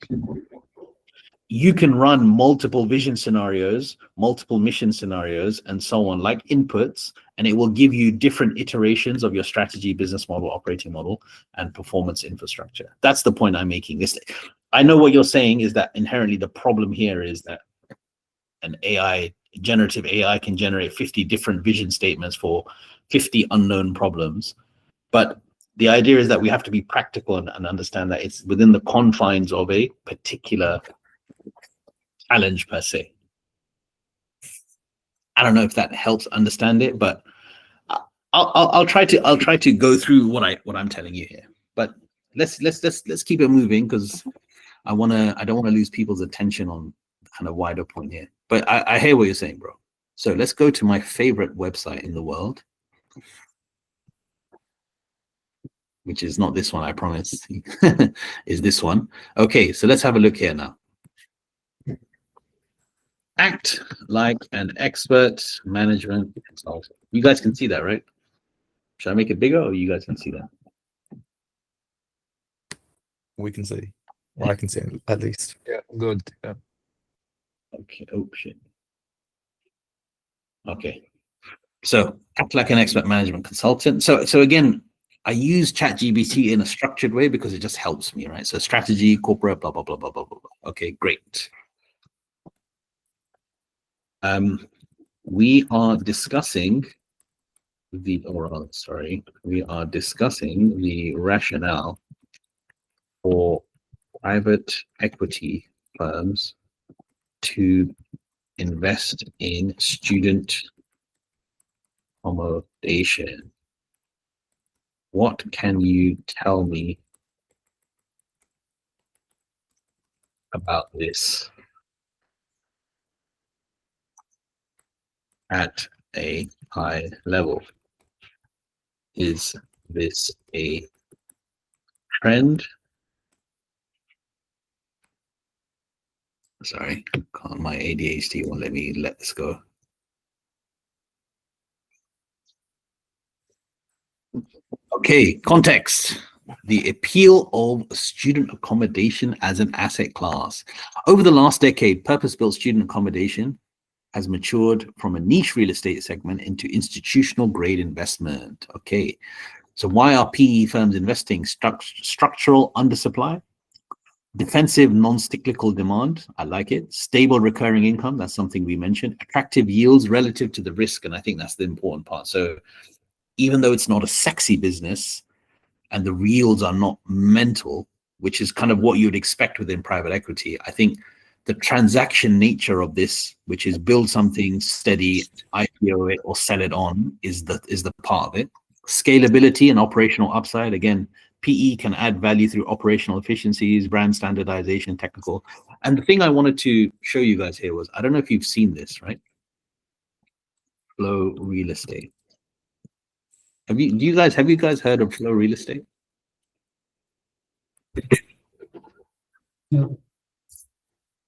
you can run multiple vision scenarios, multiple mission scenarios, and so on, like inputs, and it will give you different iterations of your strategy, business model, operating model, and performance infrastructure. That's the point I'm making. I know what you're saying is that inherently the problem here is that an AI, generative AI, can generate 50 different vision statements for 50 unknown problems. But the idea is that we have to be practical and understand that it's within the confines of a particular challenge per se. I don't know if that helps understand it, but I'll try to go through what I'm telling you here. But let's keep it moving, because I don't want to lose people's attention on the kind of wider point here. But I hear what you're saying, bro. So let's go to my favorite website in the world. which is not this one, I promise, is this one. Okay, so let's have a look here now. Act like an expert management consultant. You guys can see that, right? Should I make it bigger or you guys can see that? We can see. Well, I can see it, at least. Yeah, good. Yeah. Okay, oh shit. Okay. So act like an expert management consultant. So again, I use ChatGPT in a structured way because it just helps me, right? So strategy, corporate, blah, blah, blah, blah, blah, blah. Okay, great. We are discussing we are discussing the rationale for private equity firms to invest in student accommodation. What can you tell me about this at a high level? Is this a trend? Sorry, my ADHD won't let me let this go. Okay, context. The appeal of student accommodation as an asset class. Over the last decade, purpose-built student accommodation has matured from a niche real estate segment into institutional grade investment. Okay, so why are PE firms investing? Structural undersupply, defensive non-cyclical demand, I like it. Stable recurring income, that's something we mentioned. Attractive yields relative to the risk, and I think that's the important part. So even though it's not a sexy business and the yields are not mental, which is kind of what you'd expect within private equity, I think the transaction nature of this, which is build something steady, IPO it or sell it on, is the part of it. Scalability and operational upside. Again, PE can add value through operational efficiencies, brand standardization, technical. And the thing I wanted to show you guys here was, I don't know if you've seen this, right? Flow Real Estate. Have you guys heard of Flow Real Estate? No.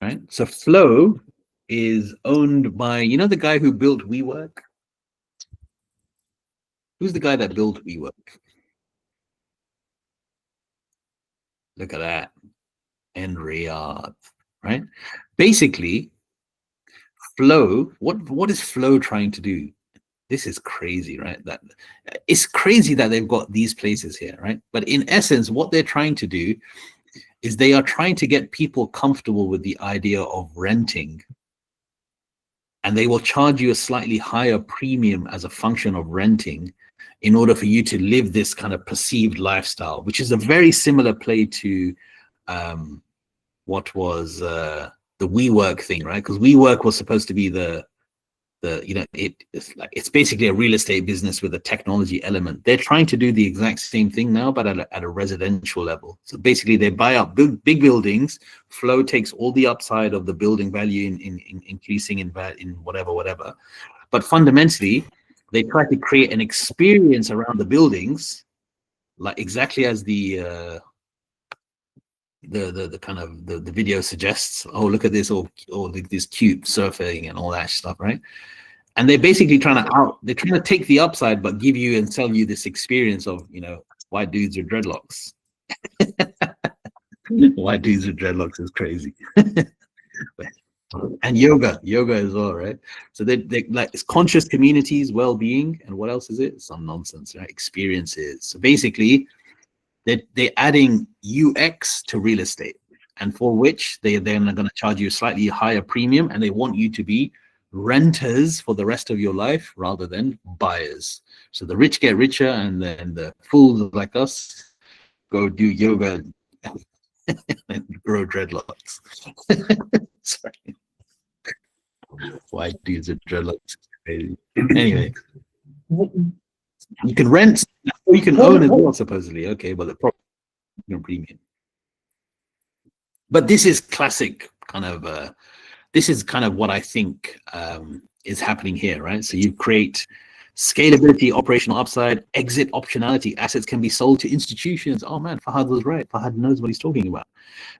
Right. So Flow is owned by, you know, the guy who built WeWork? Who's the guy that built WeWork? Look at that. And Riyadh, right? Basically, Flow, what is Flow trying to do? This is crazy, right? That it's crazy that they've got these places here, right? But in essence, what they're trying to do is they are trying to get people comfortable with the idea of renting. And they will charge you a slightly higher premium as a function of renting in order for you to live this kind of perceived lifestyle, which is a very similar play to what was the WeWork thing, right? Because WeWork was supposed to be it's basically a real estate business with a technology element. They're trying to do the exact same thing now, but at a residential level. So basically they buy up big buildings. Flow takes all the upside of the building value in increasing in whatever. But fundamentally, they try to create an experience around the buildings, like exactly as the kind of the video suggests. Oh, look at this, or this cute surfing and all that stuff, right? And they're basically trying to take the upside, but give you and sell you this experience of, you know, white dudes with dreadlocks. White dudes with dreadlocks is crazy. And yoga as well, right? So they like, it's conscious communities, well-being, and what else is it? Some nonsense, right? Experiences. So basically, they're adding UX to real estate, and for which they're then going to charge you a slightly higher premium, and they want you to be renters for the rest of your life rather than buyers. So the rich get richer, and then the fools like us go do yoga and grow dreadlocks. Sorry. White dudes with dreadlocks. Anyway, you can rent or you can own as well, supposedly. Okay, but the problem is premium. But this is classic kind of this is kind of what I think is happening here, right? So you create Scalability, operational upside, exit optionality. Assets can be sold to institutions. Oh man, Fahad was right. Fahad knows what he's talking about.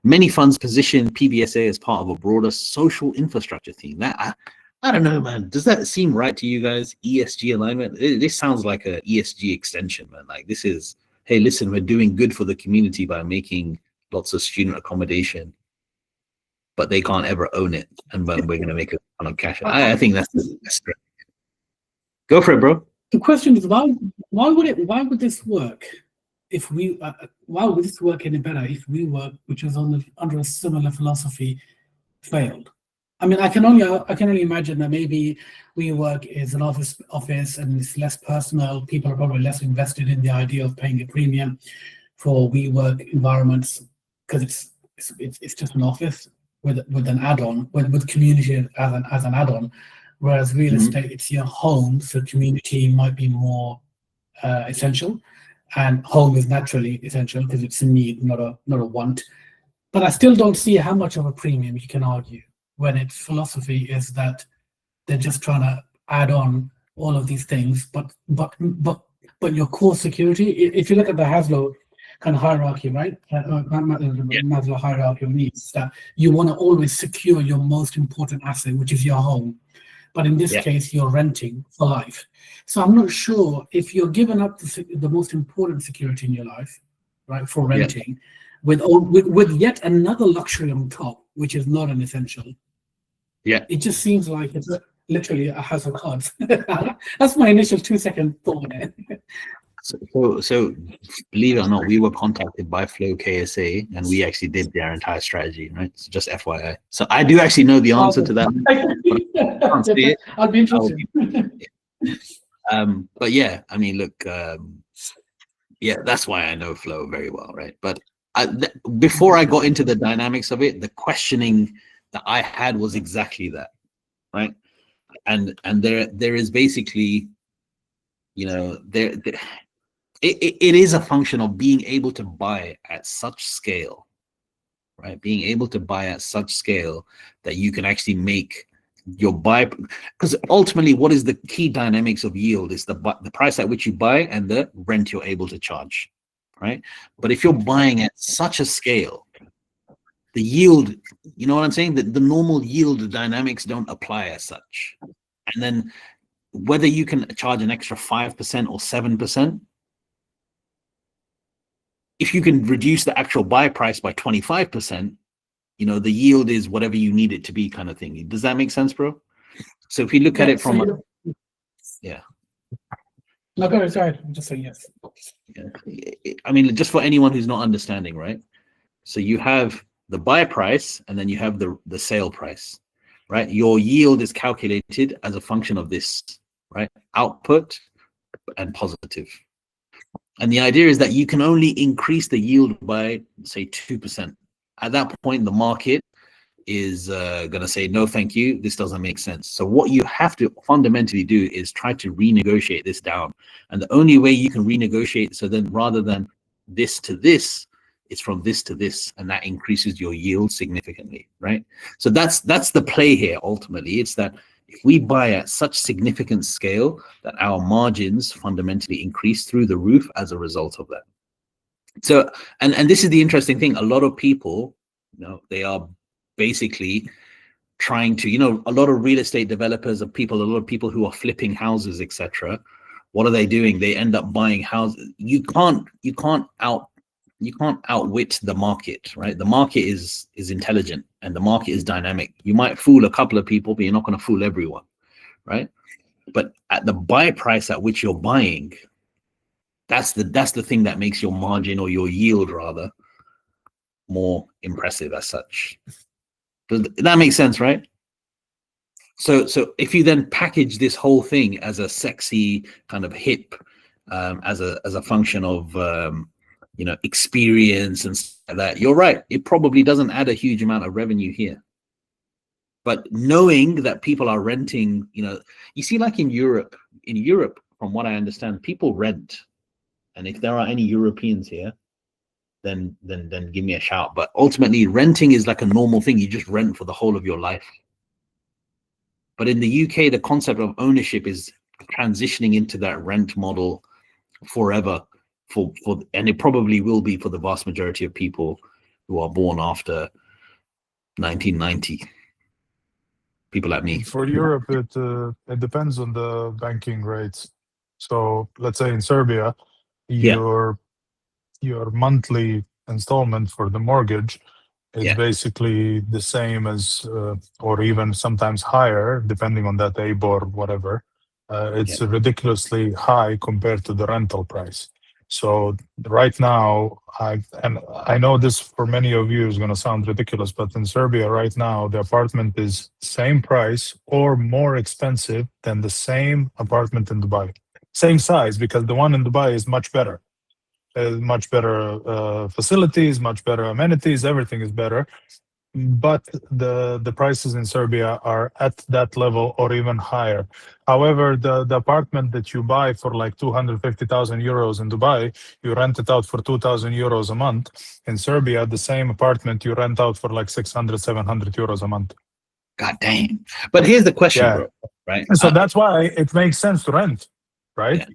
Many funds position PBSA as part of a broader social infrastructure theme. That I don't know, man. Does that seem right to you guys? ESG alignment. This sounds like a ESG extension, man. Like this is, hey, listen, we're doing good for the community by making lots of student accommodation, but they can't ever own it, and we're going to make a ton of cash. I think that's great. Go for it, bro. The question is, why would this work if we why would this work any better if WeWork, which was under a similar philosophy, failed? I mean, I can only imagine that maybe WeWork is an office and it's less personal. People are probably less invested in the idea of paying a premium for WeWork environments because it's just an office with an add-on, with community as an add-on. Whereas real estate, it's your home, so community might be more essential, and home is naturally essential because it's a need, not a want. But I still don't see how much of a premium you can argue when its philosophy is that they're just trying to add on all of these things. But your core security, if you look at the Maslow kind of hierarchy, right? Maslow hierarchy of needs, that you want to always secure your most important asset, which is your home. But in this case, you're renting for life. So I'm not sure if you're giving up the most important security in your life, right, for renting, with yet another luxury on top, which is not an essential. Yeah, it just seems like it's literally a house of cards. That's my initial 2-second thought. So believe it or not, we were contacted by Flow KSA and we actually did their entire strategy, right? So just FYI. So I do actually know the answer to that. I'll be interested. But yeah, I mean, look, yeah, that's why I know Flow very well, right? But before I got into the dynamics of it, the questioning that I had was exactly that, right? And there is basically, you know, it is a function of being able to buy at such scale, right? Being able to buy at such scale that you can actually make your buy, because ultimately what is the key dynamics of yield is the price at which you buy and the rent you're able to charge, right? But if you're buying at such a scale, the yield, you know what I'm saying? The normal yield dynamics don't apply as such. And then whether you can charge an extra 5% or 7%, if you can reduce the actual buy price by 25%, you know, the yield is whatever you need it to be, kind of thing. Does that make sense, bro? So if you look at it from No, go ahead, sorry. I'm just saying yes. Yeah. I mean, just for anyone who's not understanding, right? So you have the buy price and then you have the sale price, right? Your yield is calculated as a function of this, right? Output and positive. And the idea is that you can only increase the yield by, say, 2%. At that point, the market is going to say, no, thank you. This doesn't make sense. So what you have to fundamentally do is try to renegotiate this down. And the only way you can renegotiate, so then rather than this to this, it's from this to this, and that increases your yield significantly, right? So that's the play here. Ultimately, it's that if we buy at such significant scale that our margins fundamentally increase through the roof as a result of that. So, and this is the interesting thing. A lot of people, you know, they are basically trying to, you know, a lot of real estate developers a lot of people who are flipping houses, etc. What are they doing? They end up buying houses. You can't outwit the market, right? The market is intelligent and the market is dynamic. You might fool a couple of people, but you're not going to fool everyone, right? But at the buy price at which you're buying, that's the thing that makes your margin, or your yield rather, more impressive as such. Does that make sense, right? So if you then package this whole thing as a sexy kind of hip, as a function of you know, experience and stuff like that, you're right. It probably doesn't add a huge amount of revenue here. But knowing that people are renting, you know, you see, like in Europe, from what I understand, people rent. And if there are any Europeans here, then give me a shout. But ultimately, renting is like a normal thing. You just rent for the whole of your life. But in the UK, the concept of ownership is transitioning into that rent model forever and it probably will be for the vast majority of people who are born after 1990. People like me. For Europe, it depends on the banking rates. So let's say in Serbia, your monthly installment for the mortgage is basically the same as, or even sometimes higher, depending on that ABOR, whatever. It's ridiculously high compared to the rental price. So right now, I know this for many of you is going to sound ridiculous, but in Serbia right now, the apartment is same price or more expensive than the same apartment in Dubai. Same size, because the one in Dubai is much better. Much better facilities, much better amenities, everything is better. But the prices in Serbia are at that level or even higher. However, the apartment that you buy for like 250,000 euros in Dubai, you rent it out for 2,000 euros a month. In Serbia, the same apartment you rent out for like 600, 700 euros a month. God damn. But here's the question, bro, right? So that's why it makes sense to rent, right? Yeah.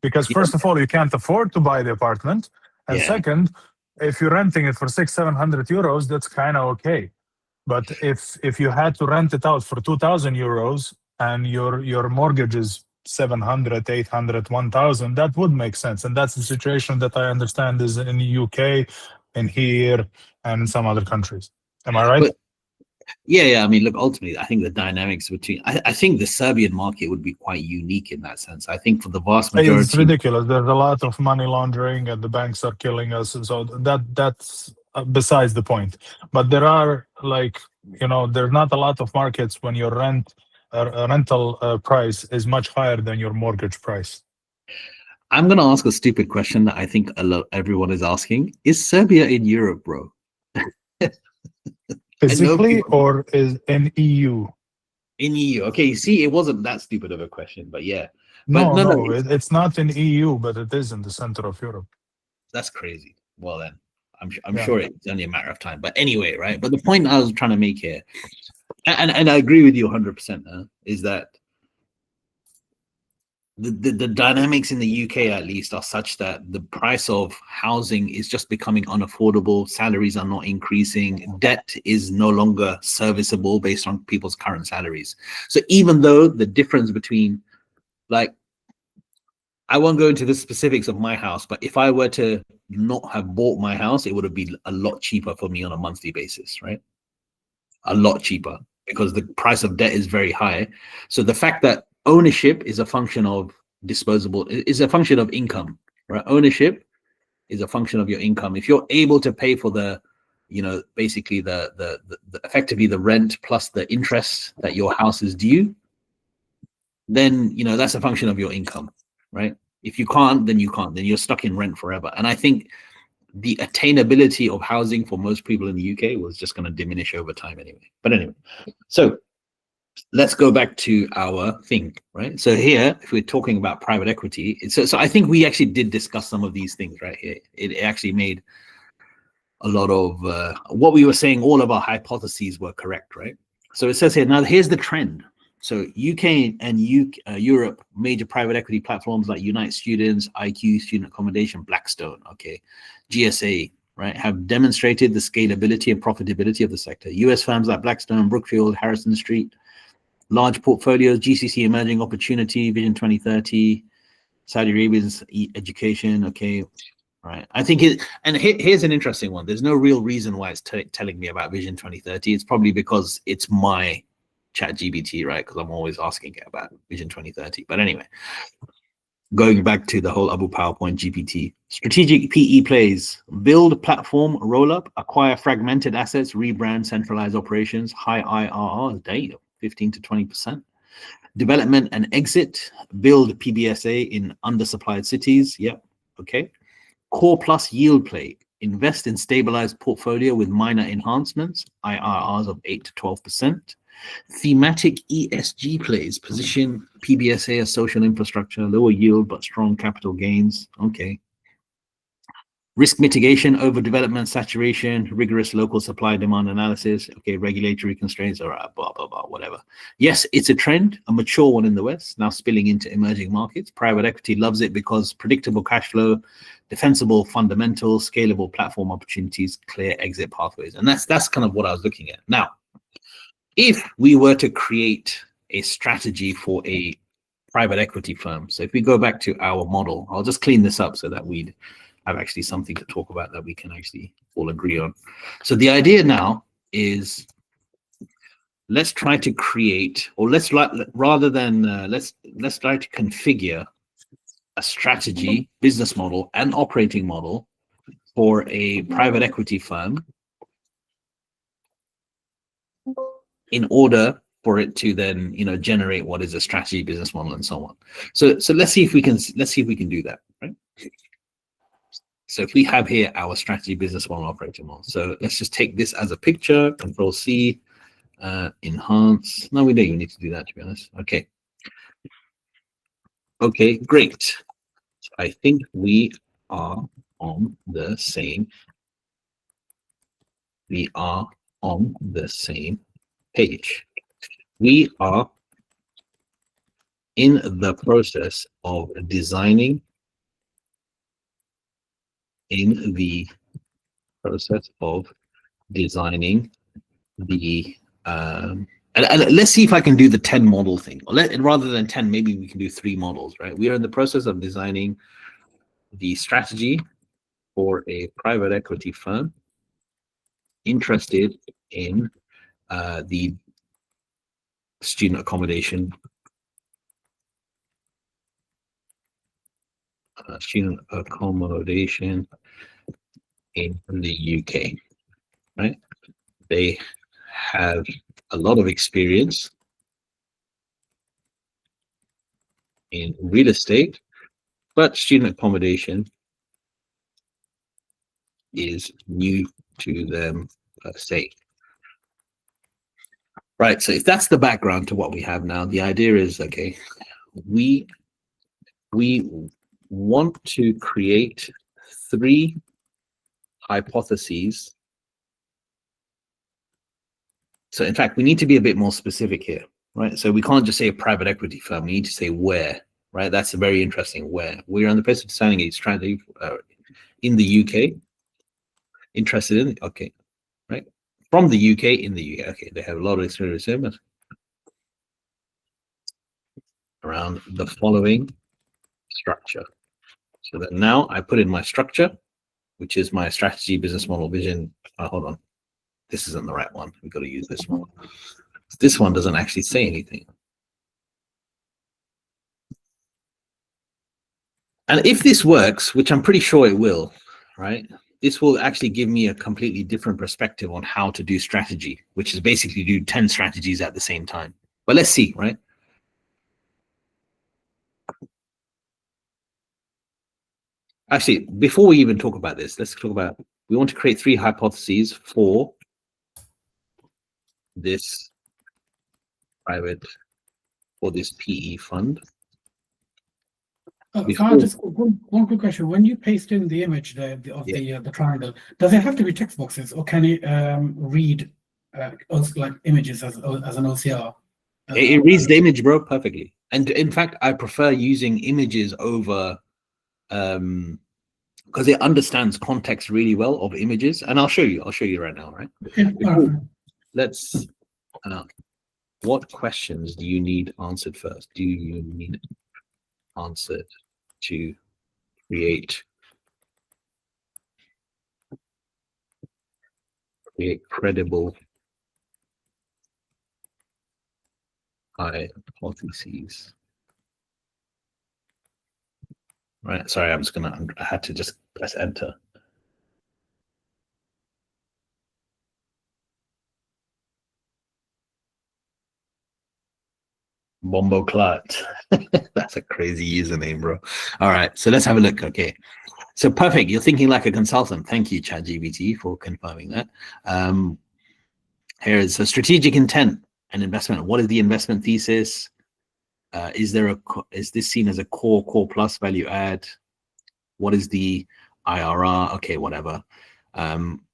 Because first of all, you can't afford to buy the apartment. And second, if you're renting it for 600-700 euros, that's kind of okay. But if you had to rent it out for 2,000 euros and your mortgage is 700, 800, 1,000, that would make sense. And that's the situation that I understand is in the UK, in here, and in some other countries. Am I right? But, yeah. I mean, look, ultimately, I think the dynamics between, I think the Serbian market would be quite unique in that sense. I think for the vast majority. It's ridiculous. There's a lot of money laundering and the banks are killing us. And so that's besides the point. But there are there's not a lot of markets when your rental price is much higher than your mortgage price. I'm going to ask a stupid question that I think everyone is asking. Is Serbia in Europe, bro? Physically or is in EU? In EU. Okay, see, it wasn't that stupid of a question, but yeah. But no, it's not in EU, but it is in the center of Europe. That's crazy. Well then, I'm sure it's only a matter of time. But anyway, right? But the point I was trying to make here, and I agree with you 100%, is that the dynamics in the UK at least are such that the price of housing is just becoming unaffordable. Salaries are not increasing. Debt is no longer serviceable based on people's current salaries. So even though the difference between, like, I won't go into the specifics of my house, but if I were to not have bought my house, it would have been a lot cheaper for me on a monthly basis, right? A lot cheaper, because the price of debt is very high. So the fact that ownership is a function of is a function of income, right? Ownership is a function of your income. If you're able to pay for the, basically the effectively the rent plus the interest that your house is due, then, that's a function of your income, right? If you can't, then you can't, then you're stuck in rent forever. And I think the attainability of housing for most people in the UK was just going to diminish over time anyway. But anyway, so let's go back to our thing, right? So here, if we're talking about private equity, so I think we actually did discuss some of these things right here. It actually made a lot of what we were saying, all of our hypotheses were correct, right? So it says here, now here's the trend. So UK and Europe, major private equity platforms like Unite Students, IQ, Student Accommodation, Blackstone, GSA, right, have demonstrated the scalability and profitability of the sector. US firms like Blackstone, Brookfield, Harrison Street, large portfolios, GCC Emerging Opportunity, Vision 2030, Saudi Arabia's education, right. I think here's an interesting one. There's no real reason why it's telling me about Vision 2030. It's probably because it's my ChatGPT, right? Because I'm always asking it about Vision 2030. But anyway, going back to the whole Abu PowerPoint GPT, strategic PE plays: build platform, roll up, acquire fragmented assets, rebrand, centralize operations, high IRR, damn, 15 to 20%. Development and exit, build PBSA in undersupplied cities. Yep. Okay. Core plus yield play, invest in stabilized portfolio with minor enhancements, IRRs of 8 to 12%. Thematic ESG plays, position PBSA as social infrastructure, lower yield but strong capital gains. Okay. Risk mitigation, overdevelopment, saturation, rigorous local supply demand analysis, okay, regulatory constraints, all right, blah, blah, blah, whatever. Yes, it's a trend, a mature one in the West, now spilling into emerging markets. Private equity loves it because predictable cash flow, defensible fundamentals, scalable platform opportunities, clear exit pathways. And that's kind of what I was looking at. Now, if we were to create a strategy for a private equity firm, so if we go back to our model, I'll just clean this up so that we'd have actually something to talk about that we can actually all agree on. So the idea now is, let's try to create, or let's try to configure a strategy, business model, and operating model for a private equity firm in order for it to then, generate what is a strategy, business model, and so on. So let's see if we can do that, right? So if we have here our strategy, business model, operating model. So let's just take this as a picture, Control C, enhance. No, we don't even need to do that, to be honest. Okay. Okay, great. I think we are on the same. We are on the same page. We are in the process of designing the and let's see if I can do the 10 model thing. Or rather than 10, maybe we can do 3 models, right? We are in the process of designing the strategy for a private equity firm interested in the student accommodation in the UK, right? They have a lot of experience in real estate, but student accommodation is new to them per se. Right, so if that's the background to what we have now, the idea is, okay, we want to create 3 hypotheses. So in fact, we need to be a bit more specific here, right? So we can't just say a private equity firm, we need to say where, right? That's a very interesting where. We're on the process of designing a strategy in the UK, interested in, okay, right? From the UK, in the UK, okay, they have a lot of experience in, but around the following structure. So that now I put in my structure, which is my strategy, business model, vision. Hold on, this isn't the right one. We've got to use this one. This one doesn't actually say anything. And if this works, which I'm pretty sure it will, right? This will actually give me a completely different perspective on how to do strategy, which is basically do 10 strategies at the same time. But let's see, right? Actually, before we even talk about this, let's talk about, we want to create 3 hypotheses for this this PE fund. Just one quick question. When you paste in the image of the triangle, does it have to be text boxes, or can it read like images as an OCR? It reads the image, bro, perfectly. And in fact, I prefer using images over because it understands context really well of images. And I'll show you right now, right? Okay. Let's what questions do you need answered first? Do you need answered to create credible hypotheses? Right, sorry, I had to just press enter. Bombo Clat. That's a crazy username, bro. All right, so let's have a look. Okay, so perfect. You're thinking like a consultant. Thank you, ChatGPT, for confirming that. Here is a strategic intent and investment. What is the investment thesis? Is this seen as a core plus value add? What is the IRR, okay, whatever.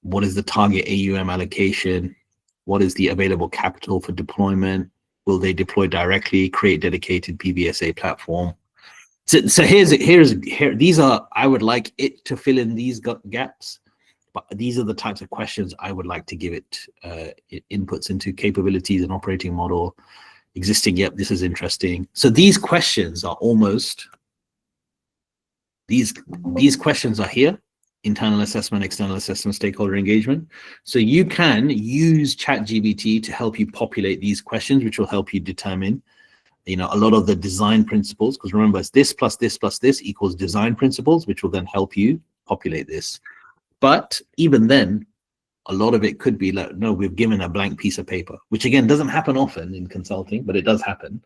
What is the target AUM allocation? What is the available capital for deployment? Will they deploy directly, create dedicated PBSA platform? So here, these are, I would like it to fill in these gaps, but these are the types of questions I would like to give it inputs into: capabilities and operating model, existing, yep, this is interesting. So these questions are almost, these questions are here: internal assessment, external assessment, stakeholder engagement. So you can use ChatGPT to help you populate these questions, which will help you determine, you know, a lot of the design principles, because remember, it's this plus this plus this equals design principles, which will then help you populate this. But even then, a lot of it could be like, no, we've given a blank piece of paper, which again doesn't happen often in consulting, but it does happen.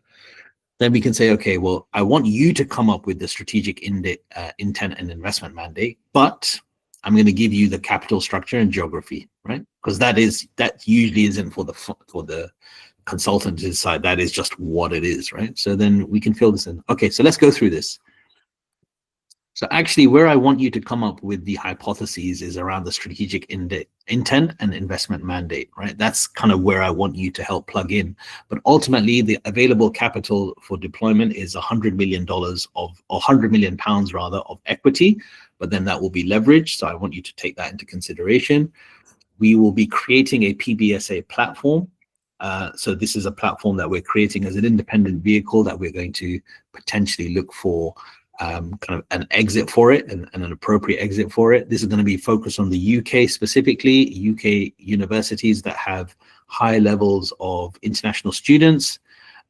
Then we can say, okay, well, I want you to come up with the strategic intent and investment mandate, but I'm going to give you the capital structure and geography, right? Because that usually isn't for the consultant to decide. That is just what it is, right? So then we can fill this in. Okay, so let's go through this. So actually, where I want you to come up with the hypotheses is around the strategic intent and investment mandate, right? That's kind of where I want you to help plug in. But ultimately, the available capital for deployment is $100 million or 100 million pounds rather of equity, but then that will be leveraged. So I want you to take that into consideration. We will be creating a PBSA platform. So this is a platform that we're creating as an independent vehicle that we're going to potentially look for kind of an exit for it and an appropriate exit for it. This is going to be focused on the UK specifically, UK universities that have high levels of international students.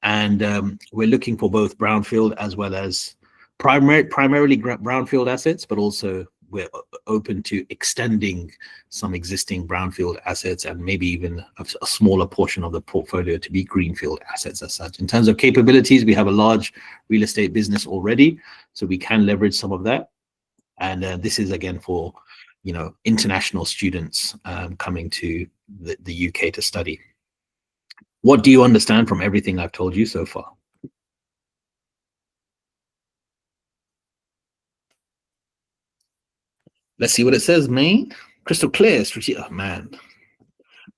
And we're looking for both brownfield as well as primarily brownfield assets, but also we're open to extending some existing brownfield assets and maybe even a smaller portion of the portfolio to be greenfield assets as such. In terms of capabilities, we have a large real estate business already, so we can leverage some of that. And this is again for, you know, international students coming to the UK to study. What do you understand from everything I've told you so far? Let's see what it says, Maine. Crystal clear. Oh, man.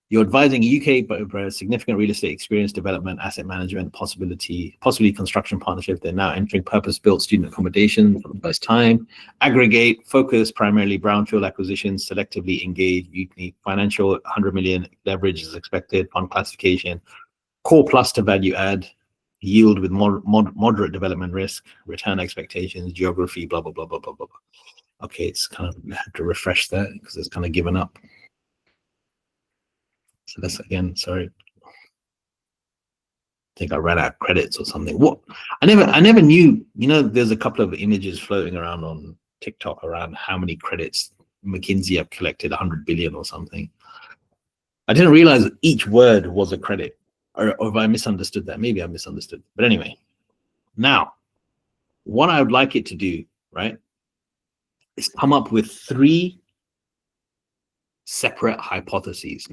You're advising UK, but significant real estate experience, development, asset management, possibly construction partnership. They're now entering purpose-built student accommodation for the first time. Aggregate, focus, primarily brownfield acquisitions, selectively engage, unique financial, 100 million leverage is expected, fund classification, core plus to value add, yield with moderate development risk, return expectations, geography, blah, blah, blah, blah, blah, blah. Okay, it's kind of, I have to refresh that because it's kind of given up. So that's again, sorry. I think I ran out of credits or something. What? I never knew, you know, there's a couple of images floating around on TikTok around how many credits McKinsey have collected, 100 billion or something. I didn't realize that each word was a credit, or if I misunderstood that. Maybe I misunderstood. But anyway, now, what I would like it to do, right, is come up with 3 separate hypotheses.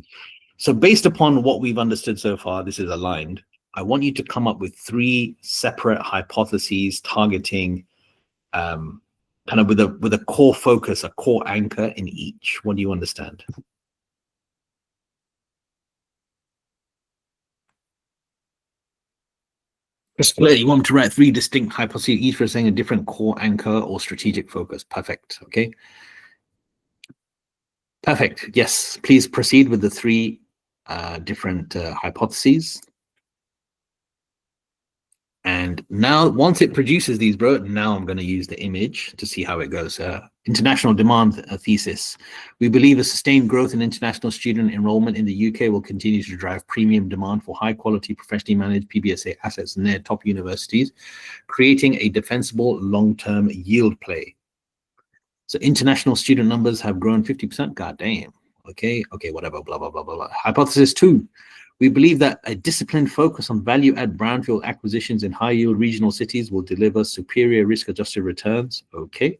So based upon what we've understood so far, this is aligned. I want you to come up with 3 separate hypotheses targeting kind of with a core focus, a core anchor in each. What do you understand? You want me to write 3 distinct hypotheses, each for saying a different core anchor or strategic focus. Perfect. Okay. Perfect. Yes. Please proceed with the 3 different hypotheses. And now, once it produces these, bro, now I'm going to use the image to see how it goes. International demand thesis. We believe a sustained growth in international student enrollment in the UK will continue to drive premium demand for high quality, professionally managed PBSA assets in their top universities, creating a defensible long-term yield play. So international student numbers have grown 50%. God damn. Okay, whatever, blah, blah, blah, blah, blah. Hypothesis 2. We believe that a disciplined focus on value-add brownfield acquisitions in high-yield regional cities will deliver superior risk-adjusted returns. Okay.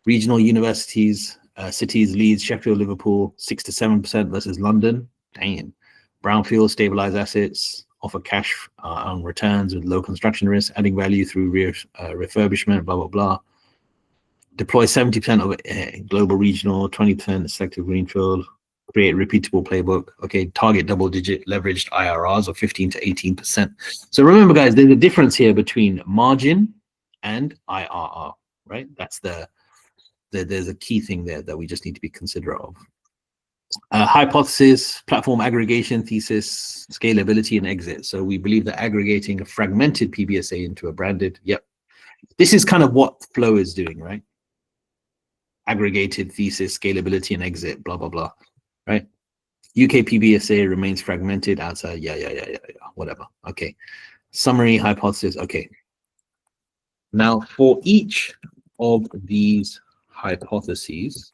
Regional universities, cities, Leeds, Sheffield, Liverpool, 6 to 7% versus London. Damn. Brownfield stabilized assets offer cash on returns with low construction risk, adding value through refurbishment, blah, blah, blah. deploy 70% of global regional, 20% selective greenfield, create repeatable playbook. Okay, target double-digit leveraged IRRs of 15 to 18%. So remember, guys, there's a difference here between margin and IRR, right? That's there's a key thing there that we just need to be considerate of. Hypothesis, platform aggregation, thesis, scalability, and exit. So we believe that aggregating a fragmented PBSA into a branded, yep. This is kind of what Flow is doing, right? Aggregated thesis, scalability, and exit, blah, blah, blah, right? UK PBSA remains fragmented outside, yeah, whatever. Okay. Summary, hypothesis, okay. Now, for each of these hypotheses,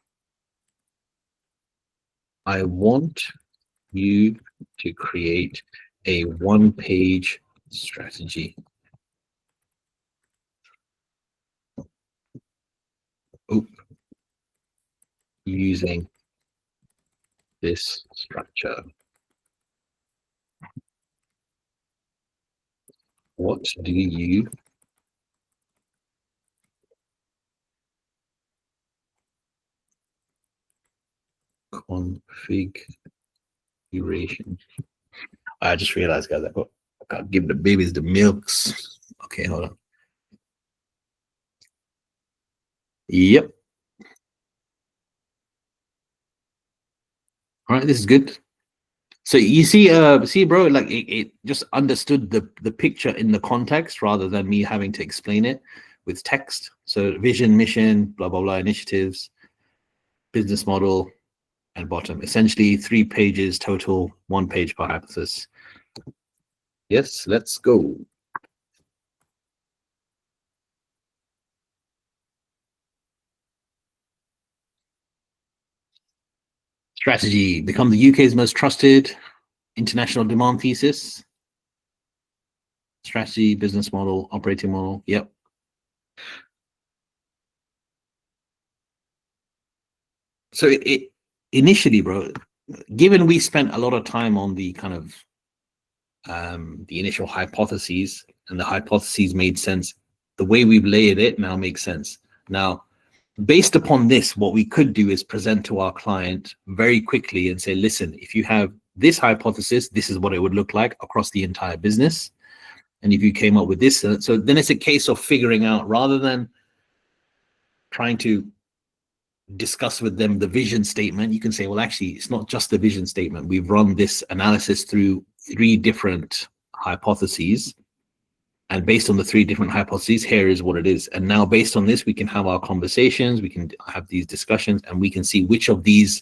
I want you to create a one-page strategy. Using this structure. What do you configuration? I just realized, guys, I got give the babies the milks. Okay, hold on. Yep. All right, this is good. So you see, bro, like it just understood the picture in the context rather than me having to explain it with text. So vision, mission, blah, blah, blah, initiatives, business model, and bottom. Essentially 3 pages total, 1 page per hypothesis. Yes, let's go. Strategy, become the UK's most trusted international demand thesis. Strategy, business model, operating model. Yep. So it initially, bro, given we spent a lot of time on the kind of the initial hypotheses, and the hypotheses made sense, the way we've layered it now makes sense. Now, based upon this, what we could do is present to our client very quickly and say, listen, if you have this hypothesis, this is what it would look like across the entire business. And if you came up with this, so then it's a case of figuring out, rather than trying to discuss with them the vision statement, you can say, well, actually, it's not just the vision statement. We've run this analysis through 3 different hypotheses. And based on the 3 different hypotheses, here is what it is. And now based on this, we can have our conversations, we can have these discussions, and we can see which of these,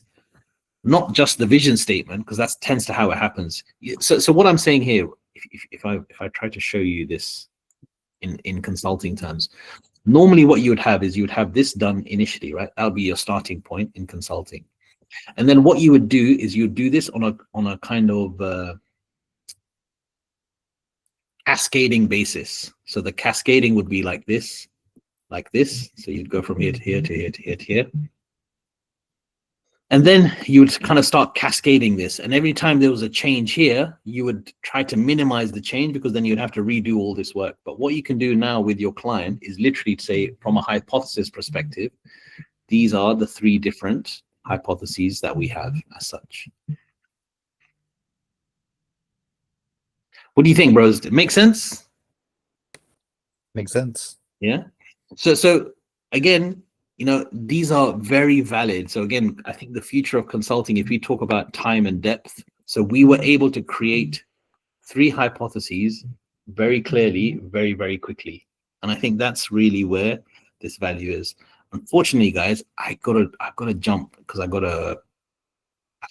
not just the vision statement, because that tends to how it happens. So what I'm saying here, if I try to show you this in consulting terms, normally what you would have is you would have this done initially, right? That would be your starting point in consulting. And then what you would do is you would do this on a kind of cascading basis. So the cascading would be like this. So you'd go from here to here to here to here to here. And then you would kind of start cascading this. And every time there was a change here, you would try to minimize the change, because then you'd have to redo all this work. But what you can do now with your client is literally say, from a hypothesis perspective, these are the 3 different hypotheses that we have as such. What do you think, bros? It make sense? Makes sense. Yeah. So again, you know, these are very valid. So again, I think the future of consulting, if we talk about time and depth, so we were able to create 3 hypotheses very clearly, very, very quickly. And I think that's really where this value is. Unfortunately, guys, I've got to jump, because I've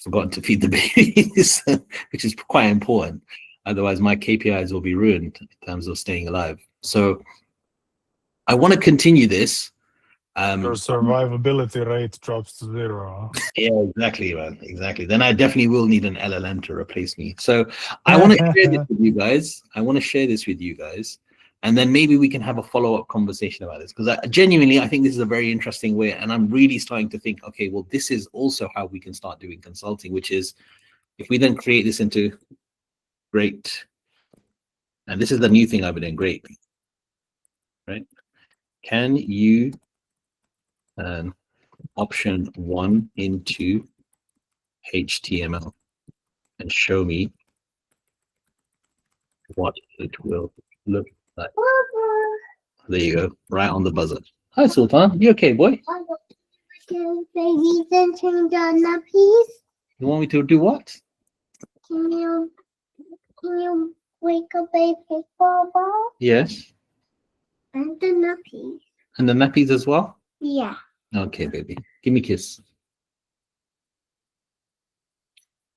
forgotten to feed the babies, which is quite important. Otherwise, my KPIs will be ruined in terms of staying alive. So I want to continue this. Your survivability rate drops to 0. Yeah, exactly, man. Exactly. Then I definitely will need an LLM to replace me. So I want to share this with you guys. And then maybe we can have a follow-up conversation about this, because genuinely, I think this is a very interesting way. And I'm really starting to think, okay, well, this is also how we can start doing consulting, which is if we then create this into great. And this is the new thing I've been doing, great. Right? Can you option 1 into HTML and show me what it will look like. There you go, right on the buzzer. Hi, Sultan. You okay, boy? Can baby then change on the piece? You want me to do what? Can you wake a baby ball Yes. and the nappy? And the nappies as well? Yeah. Okay, baby. Give me a kiss.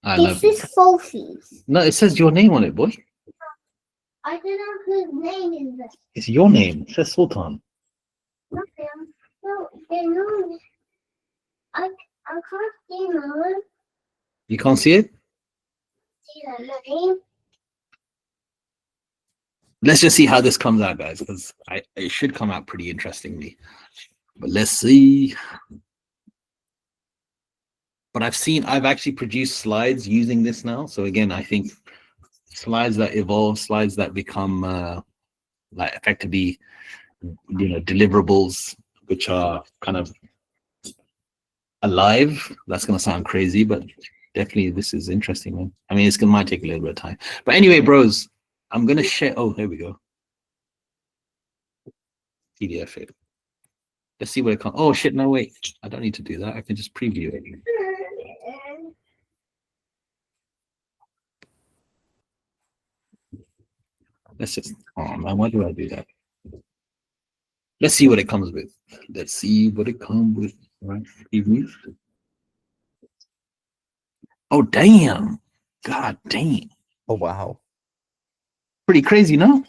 I love This you. is Sophie's. No, it says your name on it, boy. I don't know whose name is this. It's your name. It says Sultan. Nothing. No, they know. I can't see mine. You can't see it? See the name. Let's just see how this comes out, guys, because it should come out pretty interestingly. But let's see. But I've actually produced slides using this now. So again, I think slides that evolve, slides that become like effectively, deliverables, which are kind of alive. That's going to sound crazy, but definitely this is interesting, man. I mean, might take a little bit of time. But anyway, bros, I'm going to share. Oh, there we go. PDF it. Let's see what it comes. Oh, shit. No, wait. I don't need to do that. I can just preview it. Let's just, oh man, why do I do that? Let's see what it comes with. Let's see what it comes with. Right. Preview. Oh, damn. God damn. Oh wow, Pretty crazy, no?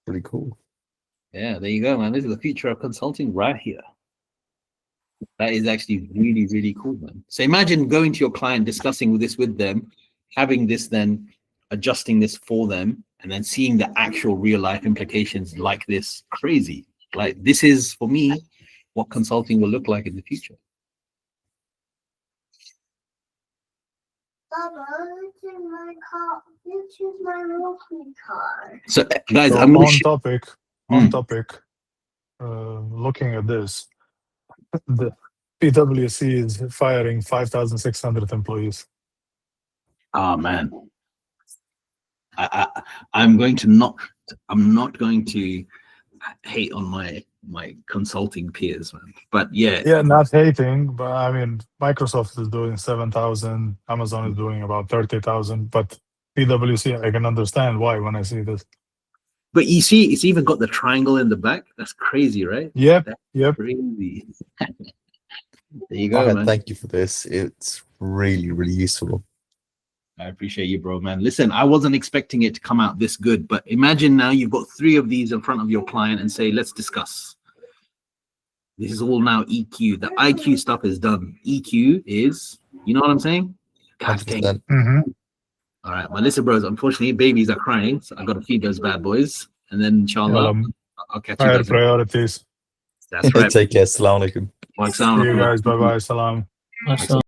pretty cool. Yeah, there you go, man. This is the future of consulting right here. That is actually really, really cool, man. So imagine going to your client, discussing this with them, having this, then adjusting this for them, and then seeing the actual real life implications like this. Crazy. Like, this is, for me, what consulting will look like in the future. Baba, this is my car. This is my rookie car. So, guys, So I'm going on to topic, looking at this, the PwC is firing 5,600 employees. Oh man, I'm not going to hate on my consulting peers, man. But yeah, Yeah, not hating, but I mean, Microsoft is doing 7,000, Amazon is doing about 30,000, but PwC, I can understand why when I see this. but you see, it's even got the triangle in the back. That's crazy, right? Yep, That's yep. crazy. There you go, Ahmed, man. thank you for this. It's really, really useful. I appreciate you, bro, man. Listen, I wasn't expecting it to come out this good, but imagine now you've got 3 of these in front of your client and say, let's discuss. This is all now EQ. The IQ stuff is done. EQ is, you know what I'm saying? God dang. 100%. Mm-hmm. All right, well, listen, bros, unfortunately, babies are crying, so I got to feed those bad boys. And then, inshallah, I'll catch you Higher guys. priorities. That's right. Take care. Assalamu alaikum. Wa See alaikum you assalam. guys. Bye bye. Salam.